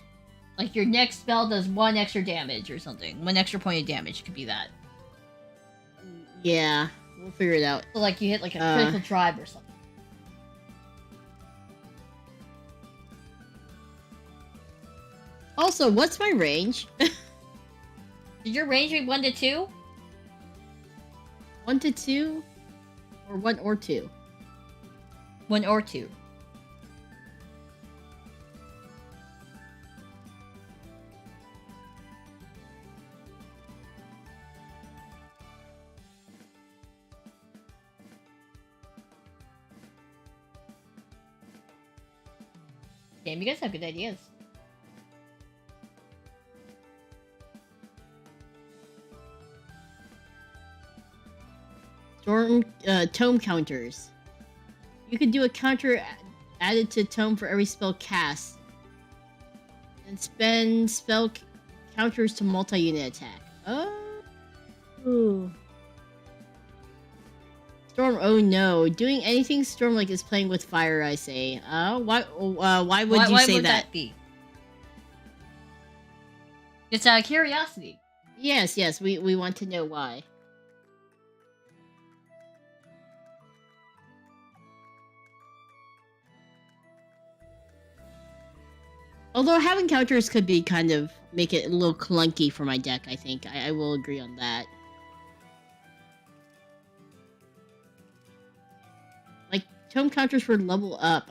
like your next spell does 1 extra damage or something. 1 extra point of damage could be that. Yeah, we'll figure it out. So like you hit like a critical tribe or something. Also, what's my range? Did your range be 1 to 2? 1 to 2? Or 1 or 2? 1 or 2. Damn, you guys have good ideas. Storm tome counters. You could do a counter added to tome for every spell cast. And spend spell counters to multi-unit attack. Oh. Storm, oh no. Doing anything Storm-like is playing with fire, I say. Why would you say would that? Be? It's out of curiosity. Yes, we want to know why. Although having counters could be kind of make it a little clunky for my deck, I think. I will agree on that. Like, tome counters for level up.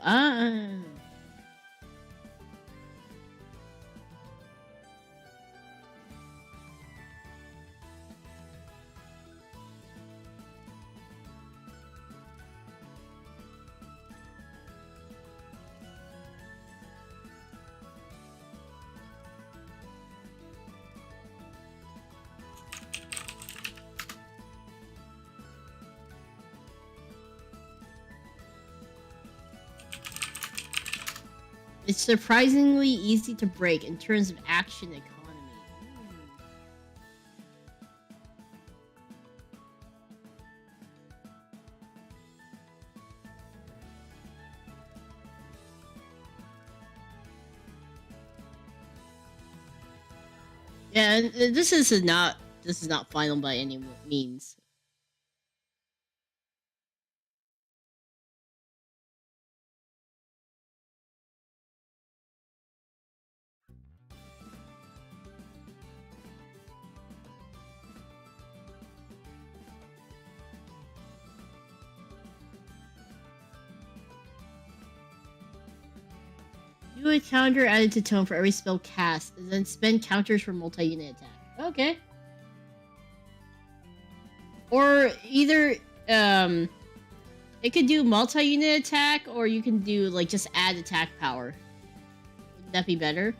It's surprisingly easy to break in terms of action economy. Yeah, and this is not final by any means. Do a counter added to tome for every spell cast, and then spend counters for multi-unit attack. Okay. Or either it could do multi-unit attack, or you can do like just add attack power. Wouldn't that be better?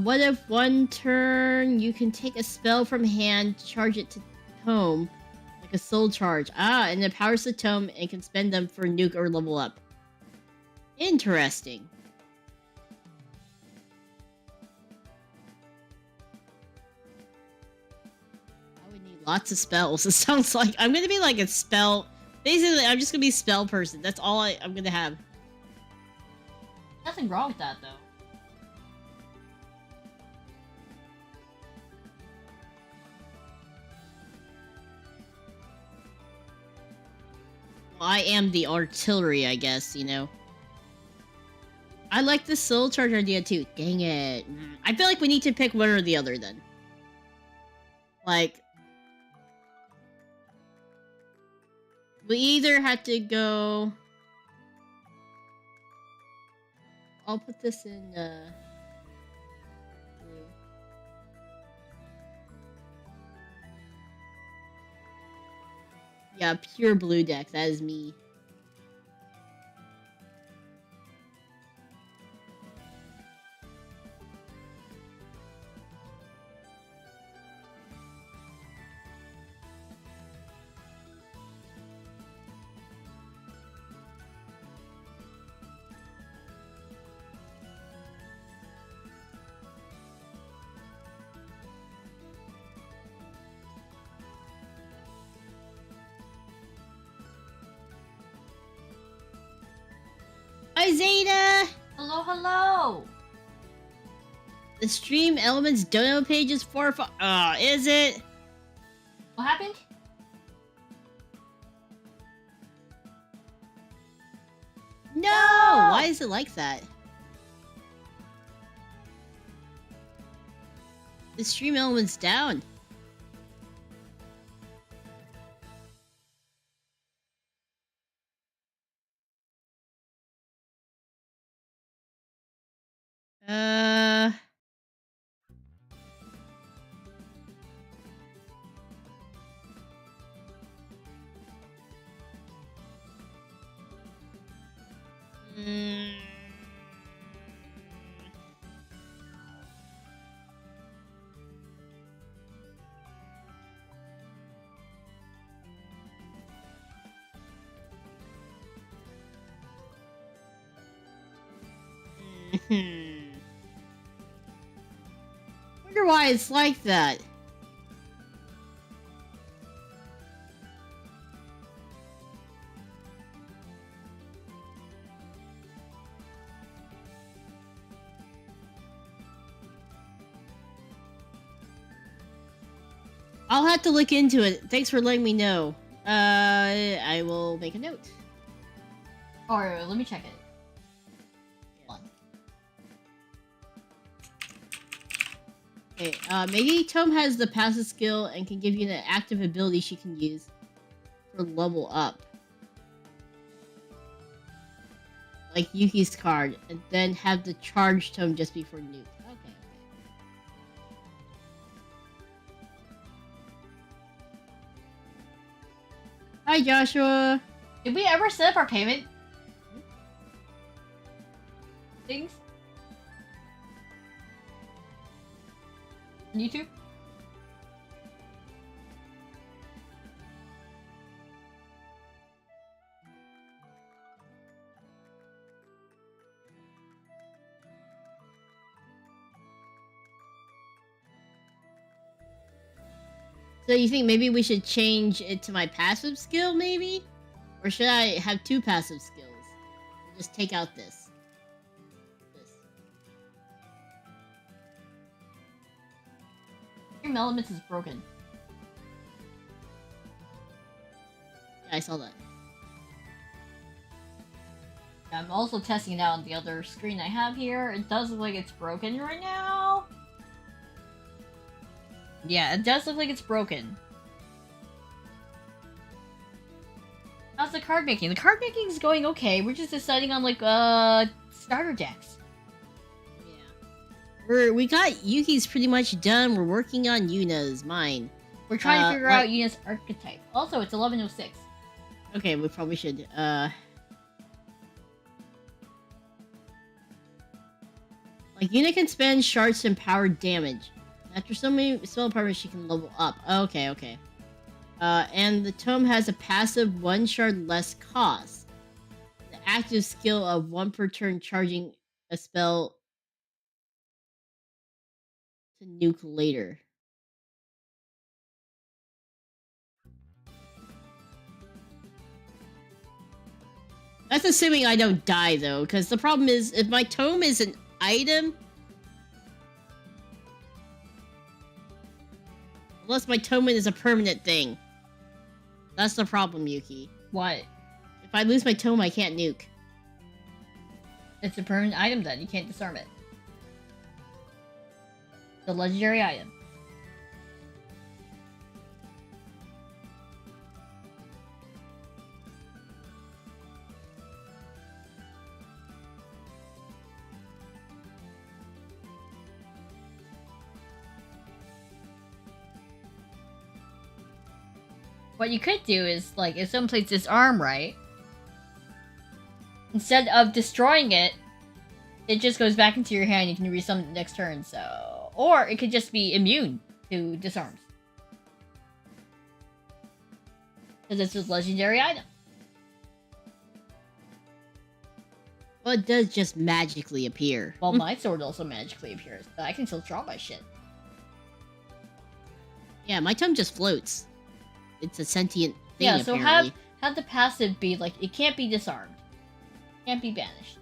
What if one turn you can take a spell from hand, charge it to tome, like a soul charge. And it powers the tome and can spend them for nuke or level up. Interesting. I would need lots of spells. It sounds like I'm gonna be like a spell. Basically, I'm just gonna be a spell person. That's all I'm gonna have. Nothing wrong with that, though. I am the artillery, I guess, you know. I like the soul charge idea too. Dang it. I feel like we need to pick one or the other then. Like, we either had to go... I'll put this in, blue. Yeah, pure blue deck. That is me. Hi, Zeta! Hello, hello! The Stream Elements dono page is is it? What happened? No! Why is it like that? The Stream Elements down. Wonder why it's like that. I'll have to look into it. Thanks for letting me know. I will make a note. Or let me check it. Okay, maybe Tome has the passive skill and can give you an active ability she can use for level up. Like Yuki's card, and then have the charge Tome just before nuke. Okay. Hi, Joshua. Did we ever set up our payment things on YouTube. So you think maybe we should change it to my passive skill, maybe? Or should I have 2 passive skills? Just take out this. Your elements is broken. Yeah, I saw that. I'm also testing it out on the other screen I have here. It does look like it's broken right now. Yeah, it does look like it's broken. How's the card making? The card making is going okay. We're just deciding on like starter decks. Yeah. We got Yuki's pretty much done. We're working on Yuna's, mine. We're trying to figure out Yuna's archetype. Also, it's 1106. Okay, we probably should like Yuna can spend shards to empower damage. After so many spell empowerments, she can level up. Okay, okay. And the tome has a passive 1 shard less cost. The active skill of 1 per turn charging a spell to nuke later. That's assuming I don't die, though, because the problem is, if my tome is an item... Unless my tome is a permanent thing. That's the problem, Yuki. What? If I lose my tome, I can't nuke. It's a permanent item then. You can't disarm it. The legendary item. What you could do is, like, if someone plays disarm, right? Instead of destroying it, it just goes back into your hand. You can resummon it next turn, so... Or it could just be immune to disarms. Because it's a legendary item. Well, it does just magically appear. Well, my sword also magically appears, but I can still draw my shit. Yeah, my tome just floats. It's a sentient thing, yeah, so apparently. have the passive be, like, it can't be disarmed. Can't be banished.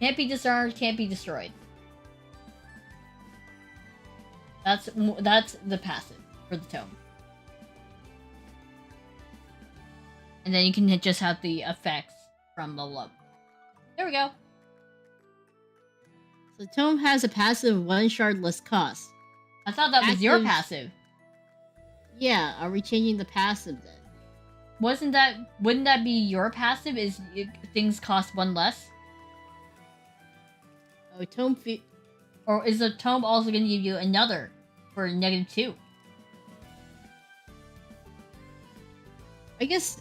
Can't be disarmed, can't be destroyed. That's the passive for the tome. And then you can just have the effects from the level. There we go. So the tome has a passive 1 shard less cost. I thought that was your passive. Yeah, are we changing the passive then? Wouldn't that be your passive? Is things cost 1 less? Oh, tome or is the tome also going to give you another for -2? I guess.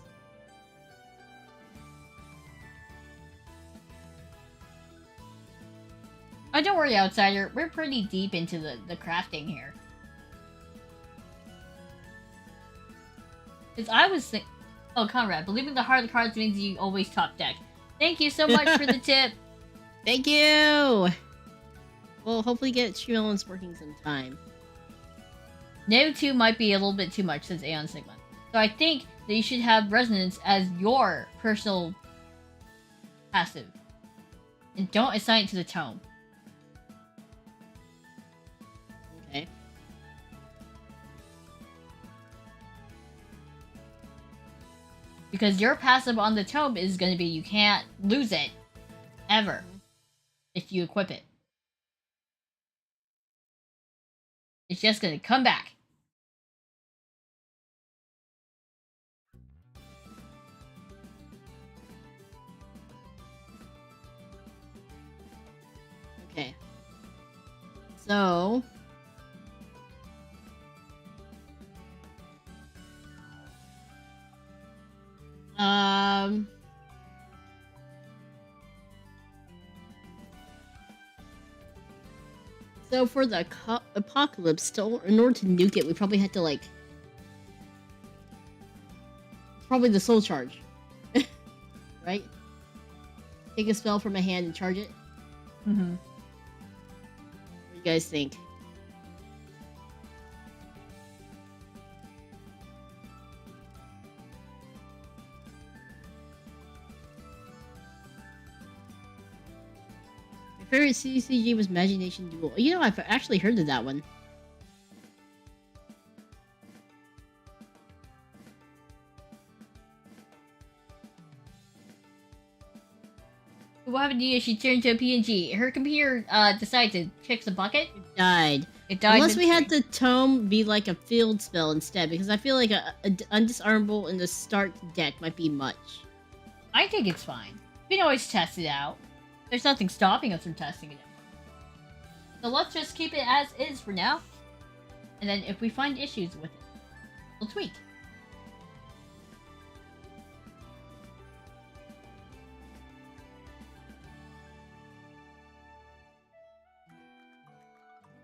Oh, don't worry, Outsider. We're pretty deep into the crafting here. Because I was thinking... Oh, Conrad, believing the heart of the cards means you always top deck. Thank you so much for the tip. Thank you! We'll hopefully get Streamlabs working sometime. -2 might be a little bit too much, says Aeon Sigma. So I think that you should have Resonance as your personal passive. And don't assign it to the tome. Okay. Because your passive on the tome is going to be you can't lose it. Ever. If you equip it. It's just going to come back. Okay. So... So for the apocalypse, in order to nuke it, we probably had to like... Probably the soul charge. Right? Take a spell from a hand and charge it? Mm-hmm. What do you guys think? My favorite CCG was Imagination Duel. You know, I've actually heard of that one. What happened to you? She turned to a PNG. Her computer decided to fix the bucket. It died. It died. Unless we had the tome be like a field spell instead, because I feel like a undisarmable in the start deck might be much. I think it's fine. We can always test it out. There's nothing stopping us from testing it out. So let's just keep it as is for now. And then if we find issues with it, we'll tweak.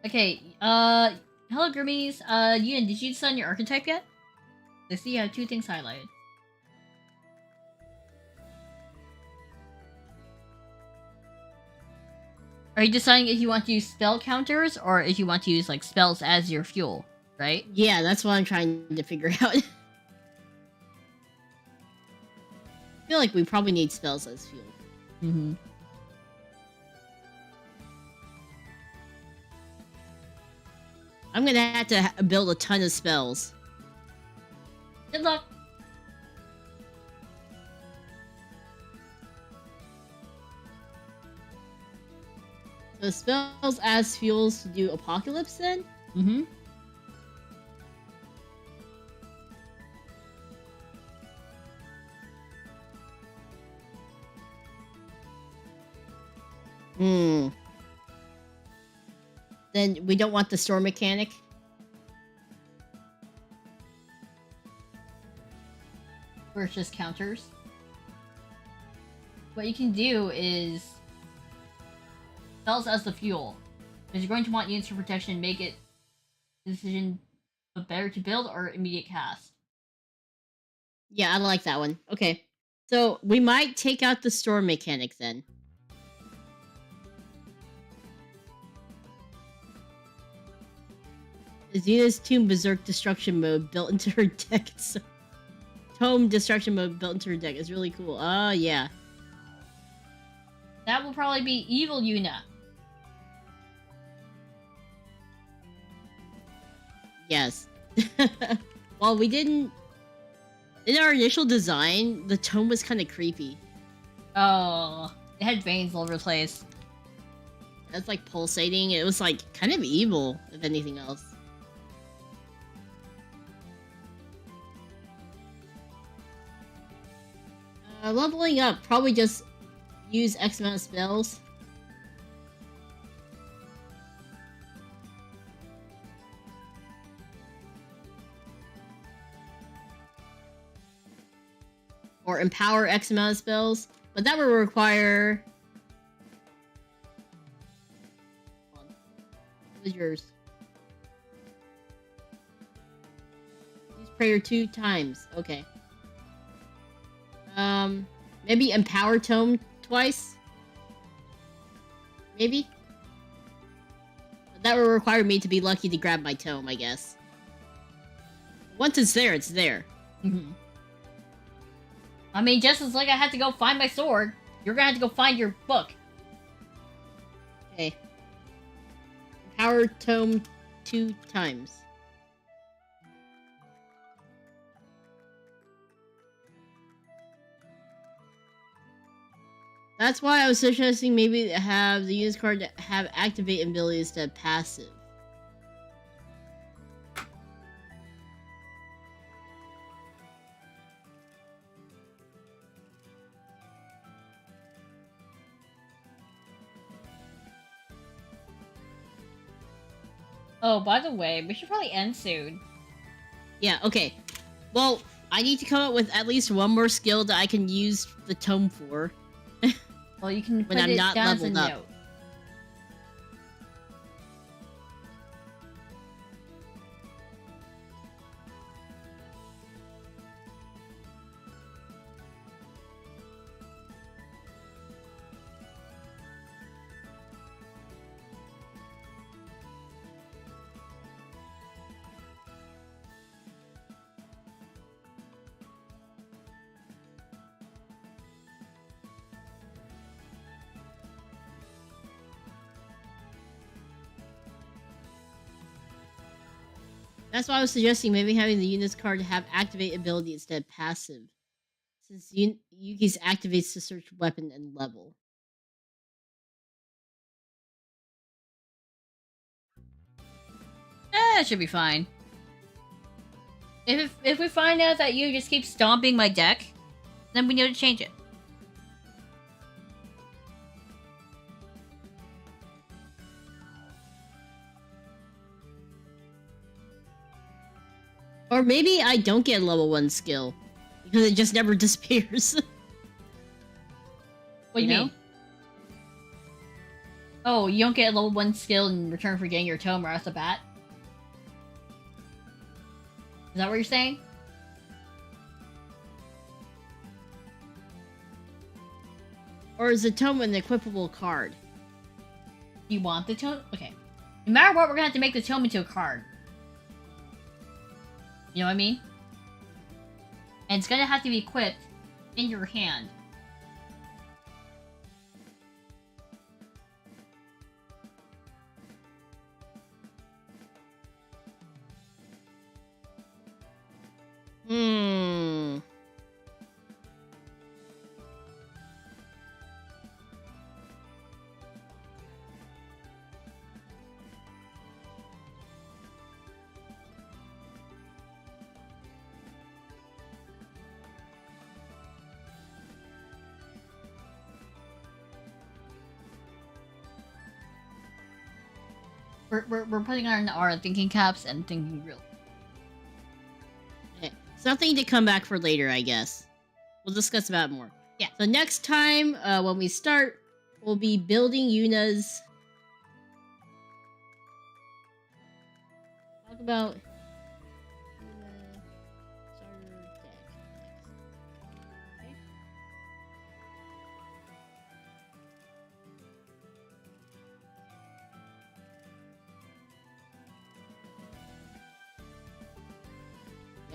Okay, hello Grimmies. Yuna, did you decide your archetype yet? I see you have 2 things highlighted. Are you deciding if you want to use spell counters or if you want to use like spells as your fuel, right? Yeah, that's what I'm trying to figure out. I feel like we probably need spells as fuel. Mm-hmm. I'm gonna have to build a ton of spells. Good luck. So spells as fuels to do apocalypse then? Mm-hmm. Then we don't want the store mechanic. Where it's just counters. What you can do is spells as the fuel. Because you're going to want units for protection, make it decision better to build or immediate cast. Yeah, I like that one. Okay. So we might take out the store mechanic then. Xena's Tomb Berserk Destruction Mode built into her deck. So Tome Destruction Mode built into her deck is really cool. Oh, yeah. That will probably be Evil Yuna. Yes. Well, we didn't... In our initial design, the tome was kind of creepy. Oh, it had veins all over the place. It's like pulsating. It was like kind of evil, if anything else. Leveling up, probably just use X amount of spells. Or empower X amount of spells. But that will require... Hold on. What was yours? Use prayer 2 times. Okay. Maybe empower tome twice? Maybe? But that will require me to be lucky to grab my tome, I guess. Once it's there, it's there. Mm-hmm. I mean, just as like I had to go find my sword, you're gonna have to go find your book. Okay. Empower tome 2 times. That's why I was suggesting maybe have the unit's card have activate abilities to passive. Oh, by the way, we should probably end soon. Yeah, okay. Well, I need to come up with at least one more skill that I can use the tome for. Well, you can when put I'm it not down as a leveled up. note. That's why I was suggesting maybe having the Yuna's card have activate ability instead of passive. Since Yuki's activates to search weapon and level. It should be fine. If we find out that you just keep stomping my deck, then we need to change it. Or maybe I don't get a level 1 skill. Because it just never disappears. What do you mean? Oh, you don't get a level 1 skill in return for getting your tome right off the bat? Is that what you're saying? Or is the tome an equipable card? You want the tome? Okay. No matter what, we're gonna have to make the tome into a card. You know what I mean? And it's gonna have to be equipped in your hand. We're putting on our thinking caps and thinking real. Okay. Something to come back for later, I guess. We'll discuss about it more. Yeah. So next time, when we start, we'll be building Yuna's... Talk about... starter deck. Okay.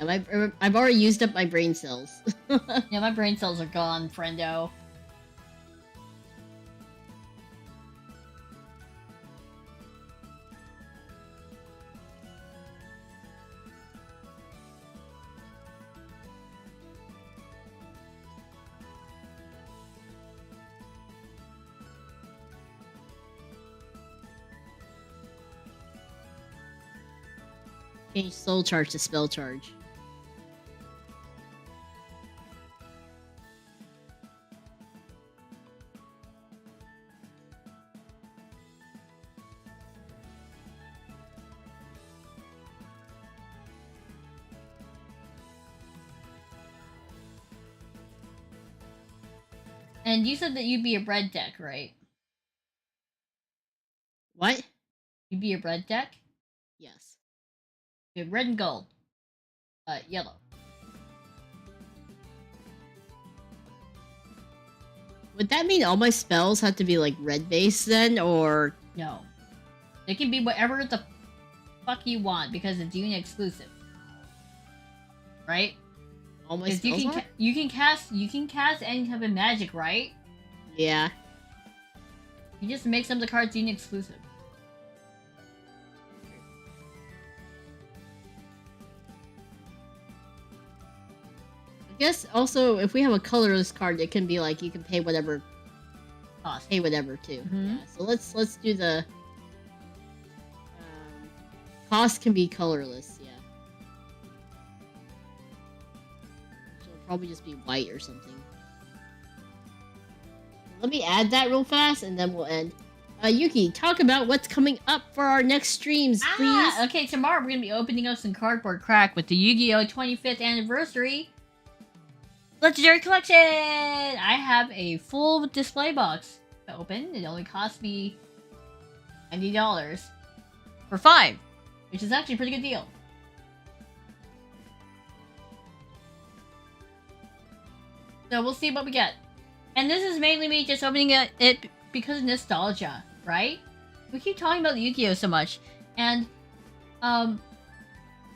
Yeah, I've already used up my brain cells. Yeah, my brain cells are gone, friendo. Change soul charge to spell charge. And you said that you'd be a red deck, right? What? You'd be a red deck? Yes. You have red and gold. Yellow. Would that mean all my spells have to be like red based then, or No. It can be whatever the fuck you want because it's Yuna exclusive. Right? all my spells are? You can cast any type of magic, right? Yeah. You just make some of the cards Yuna exclusive. I guess also if we have a colorless card, it can be like you can pay whatever Cost. Pay whatever too. Mhm. Yeah. So let's do the cost can be colorless. Yeah. So it'll probably just be white or something. Let me add that real fast, and then we'll end. Yuki, talk about what's coming up for our next streams, please. Okay, tomorrow we're gonna be opening up some cardboard crack with the Yu-Gi-Oh! 25th anniversary Legendary Collection! I have a full display box to open. It only cost me $90 for 5, which is actually a pretty good deal. So we'll see what we get. And this is mainly me just opening it because of nostalgia, right? We keep talking about Yu-Gi-Oh! So much. And,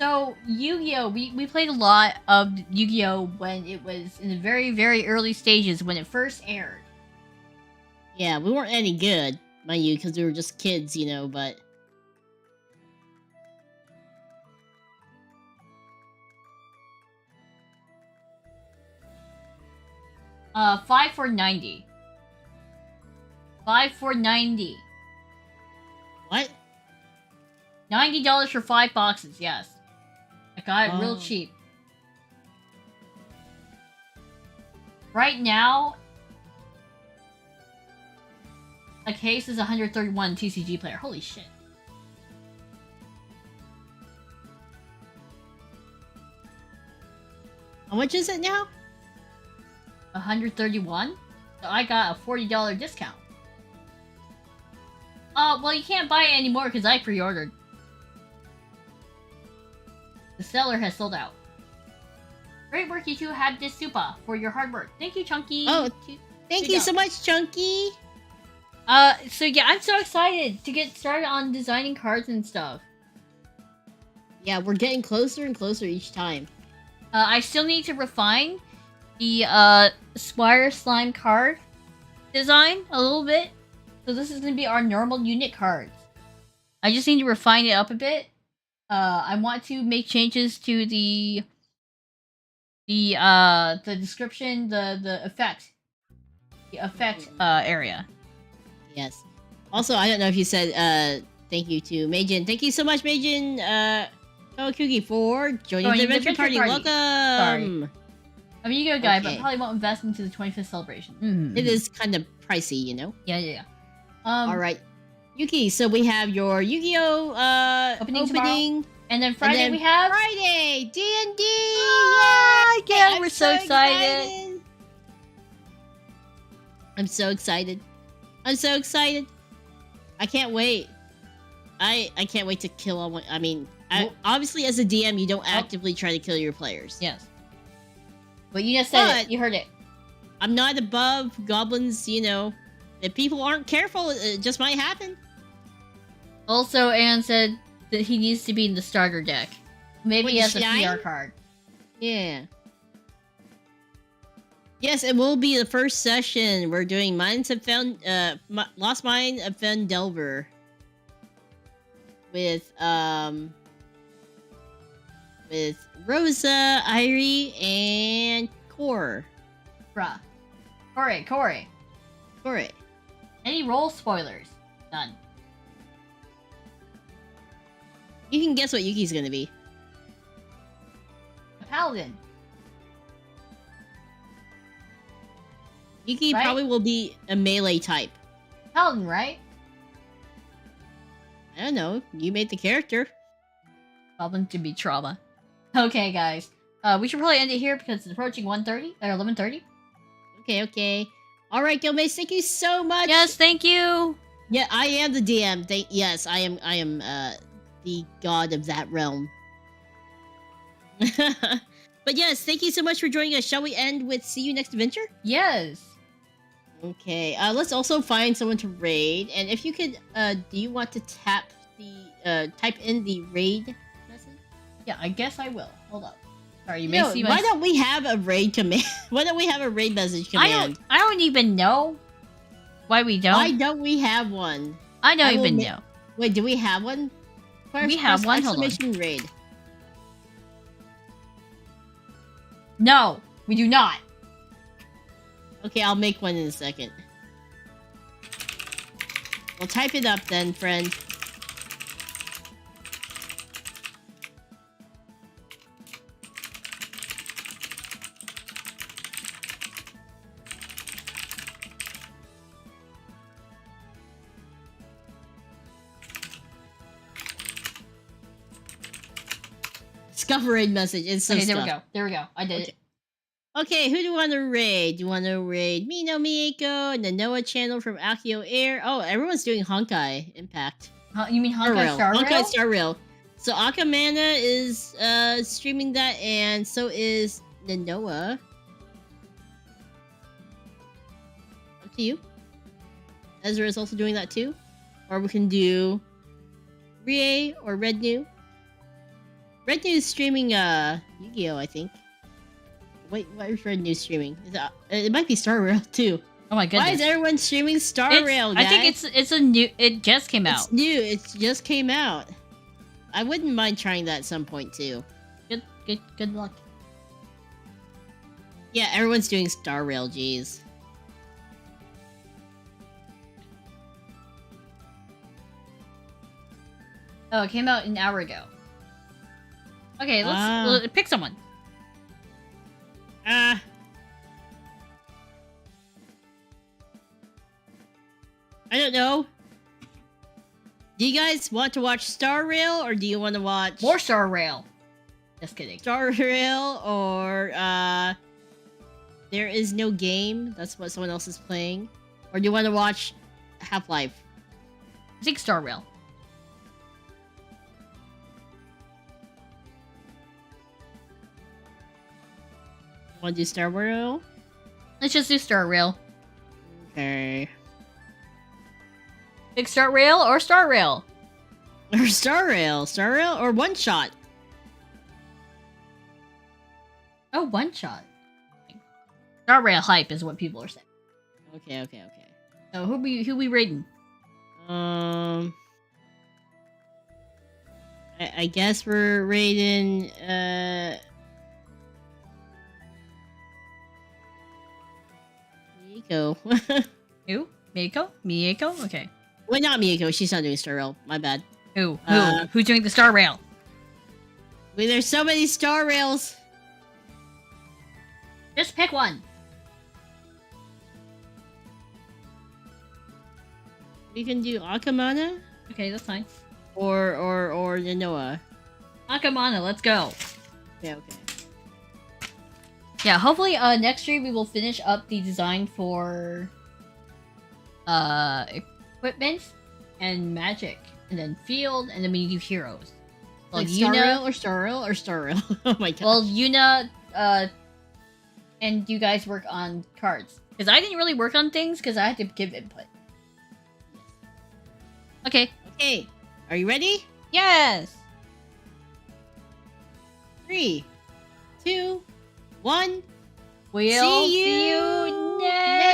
so Yu-Gi-Oh! We played a lot of Yu-Gi-Oh! When it was in the very, very early stages when it first aired. Yeah, we weren't any good, mind you, because we were just kids, you know, but... 5 for 90. 5 for 90. What? $90 for 5 boxes, yes. I got it real cheap. Right now, a case is 131 TCG player. Holy shit. How much is it now? 131? So I got a $40 discount. Well, you can't buy it anymore because I pre-ordered. The seller has sold out. Great work, you two. Had this super for your hard work. Thank you, Chunky. Oh, thank you so much, Chunky. So yeah, I'm so excited to get started on designing cards and stuff. Yeah, we're getting closer and closer each time. I still need to refine the Squire Slime card design a little bit. So this is gonna be our normal unit cards. I just need to refine it up a bit. I want to make changes to the description, the effect area. Yes. Also, I don't know if you said thank you to Meijin. Thank you so much, Meijin. Kuki for joining the adventure party. Welcome. Sorry. I'm a Yu-Gi-Oh guy, but probably won't invest into the 25th celebration. It is kind of pricey, you know. Yeah. All right, Yuki. So we have your Yu-Gi-Oh opening. And then Friday we have Friday D&D. Yeah, we're so excited. I'm so excited. I can't wait. I can't wait to kill all my. I mean, obviously as a DM, you don't actively try to kill your players. Yes. But you just said it. You heard it. I'm not above goblins. You know, if people aren't careful, it just might happen. Also, Anne said that he needs to be in the starter deck. Maybe as a PR card. Yeah. Yes, it will be the first session. We're doing Lost Mine of Fendelver. With Rosa, Irie, and Core. Bruh. Corey. Any role spoilers? None. You can guess what Yuki's gonna be. A paladin. Yuki probably will be a melee type. Paladin, right? I don't know. You made the character. Goblin to be trauma. Okay, guys. We should probably end it here because it's approaching 1:30 or 11:30. Okay. All right, Guildmates, thank you so much. Yes, thank you. Yeah, I am the DM. Yes, I am the god of that realm. But yes, thank you so much for joining us. Shall we end with see you next adventure? Yes. Okay, let's also find someone to raid. And if you could, do you want to type in the raid message? Yeah, I guess I will. Hold up. Sorry, you may see my... Why don't we have a raid command? Why don't we have a raid message command? I don't even know why we don't. Why don't we have one? I don't even know. Wait, do we have one? We have one. Hold on. Raid. No, we do not. Okay, I'll make one in a second. Well, type it up then, friend. Discover raid message. It's so okay, there we go. I did it. Okay, who do you want to raid? Do you want to raid Mino Mieko and the Noah channel from Akio Air? Oh, everyone's doing Honkai Impact. You mean Honkai Star Rail? Honkai Star Rail. So Akamana is streaming that, and so is the Noah. Up to you. Ezra is also doing that too. Or we can do Rie or Red New. Red New is streaming Yu-Gi-Oh, I think. Wait, what is Red New streaming? It might be Star Rail too. Oh my goodness! Why is everyone streaming Star Rail, guys? I think it's a new. It just came out. It's new. It just came out. I wouldn't mind trying that at some point too. Good luck. Yeah, everyone's doing Star Rail, jeez. Oh, it came out an hour ago. Okay, let's pick someone. I don't know. Do you guys want to watch Star Rail, or do you want to watch... More Star Rail. Just kidding. Star Rail, or, There Is No Game. That's what someone else is playing. Or do you want to watch Half-Life? I think Star Rail. Want to do Star Rail? Let's just do Star Rail. Okay. Big Star Rail or Star Rail? Or Star Rail. Star Rail or One Shot? Oh, One Shot. Star Rail hype is what people are saying. Okay. So who we rating? I guess we're rating, Mieko. Who? Mieko? Okay. Well, not Mieko. She's not doing Star Rail. My bad. Who? Who's doing the Star Rail? Wait, there's so many Star Rails. Just pick one. We can do Akamana. Okay, that's fine. Or Yanoa. Akamana, let's go. Okay. Yeah, hopefully next stream we will finish up the design for equipment and magic, and then field, and then we do heroes. Well, Like Yuna Star Rail or Star Rail. Oh my god. Well, Yuna and you guys work on cards, because I didn't really work on things because I had to give input. Okay. Okay. Are you ready? Yes. 3, 2, 1. We'll See you next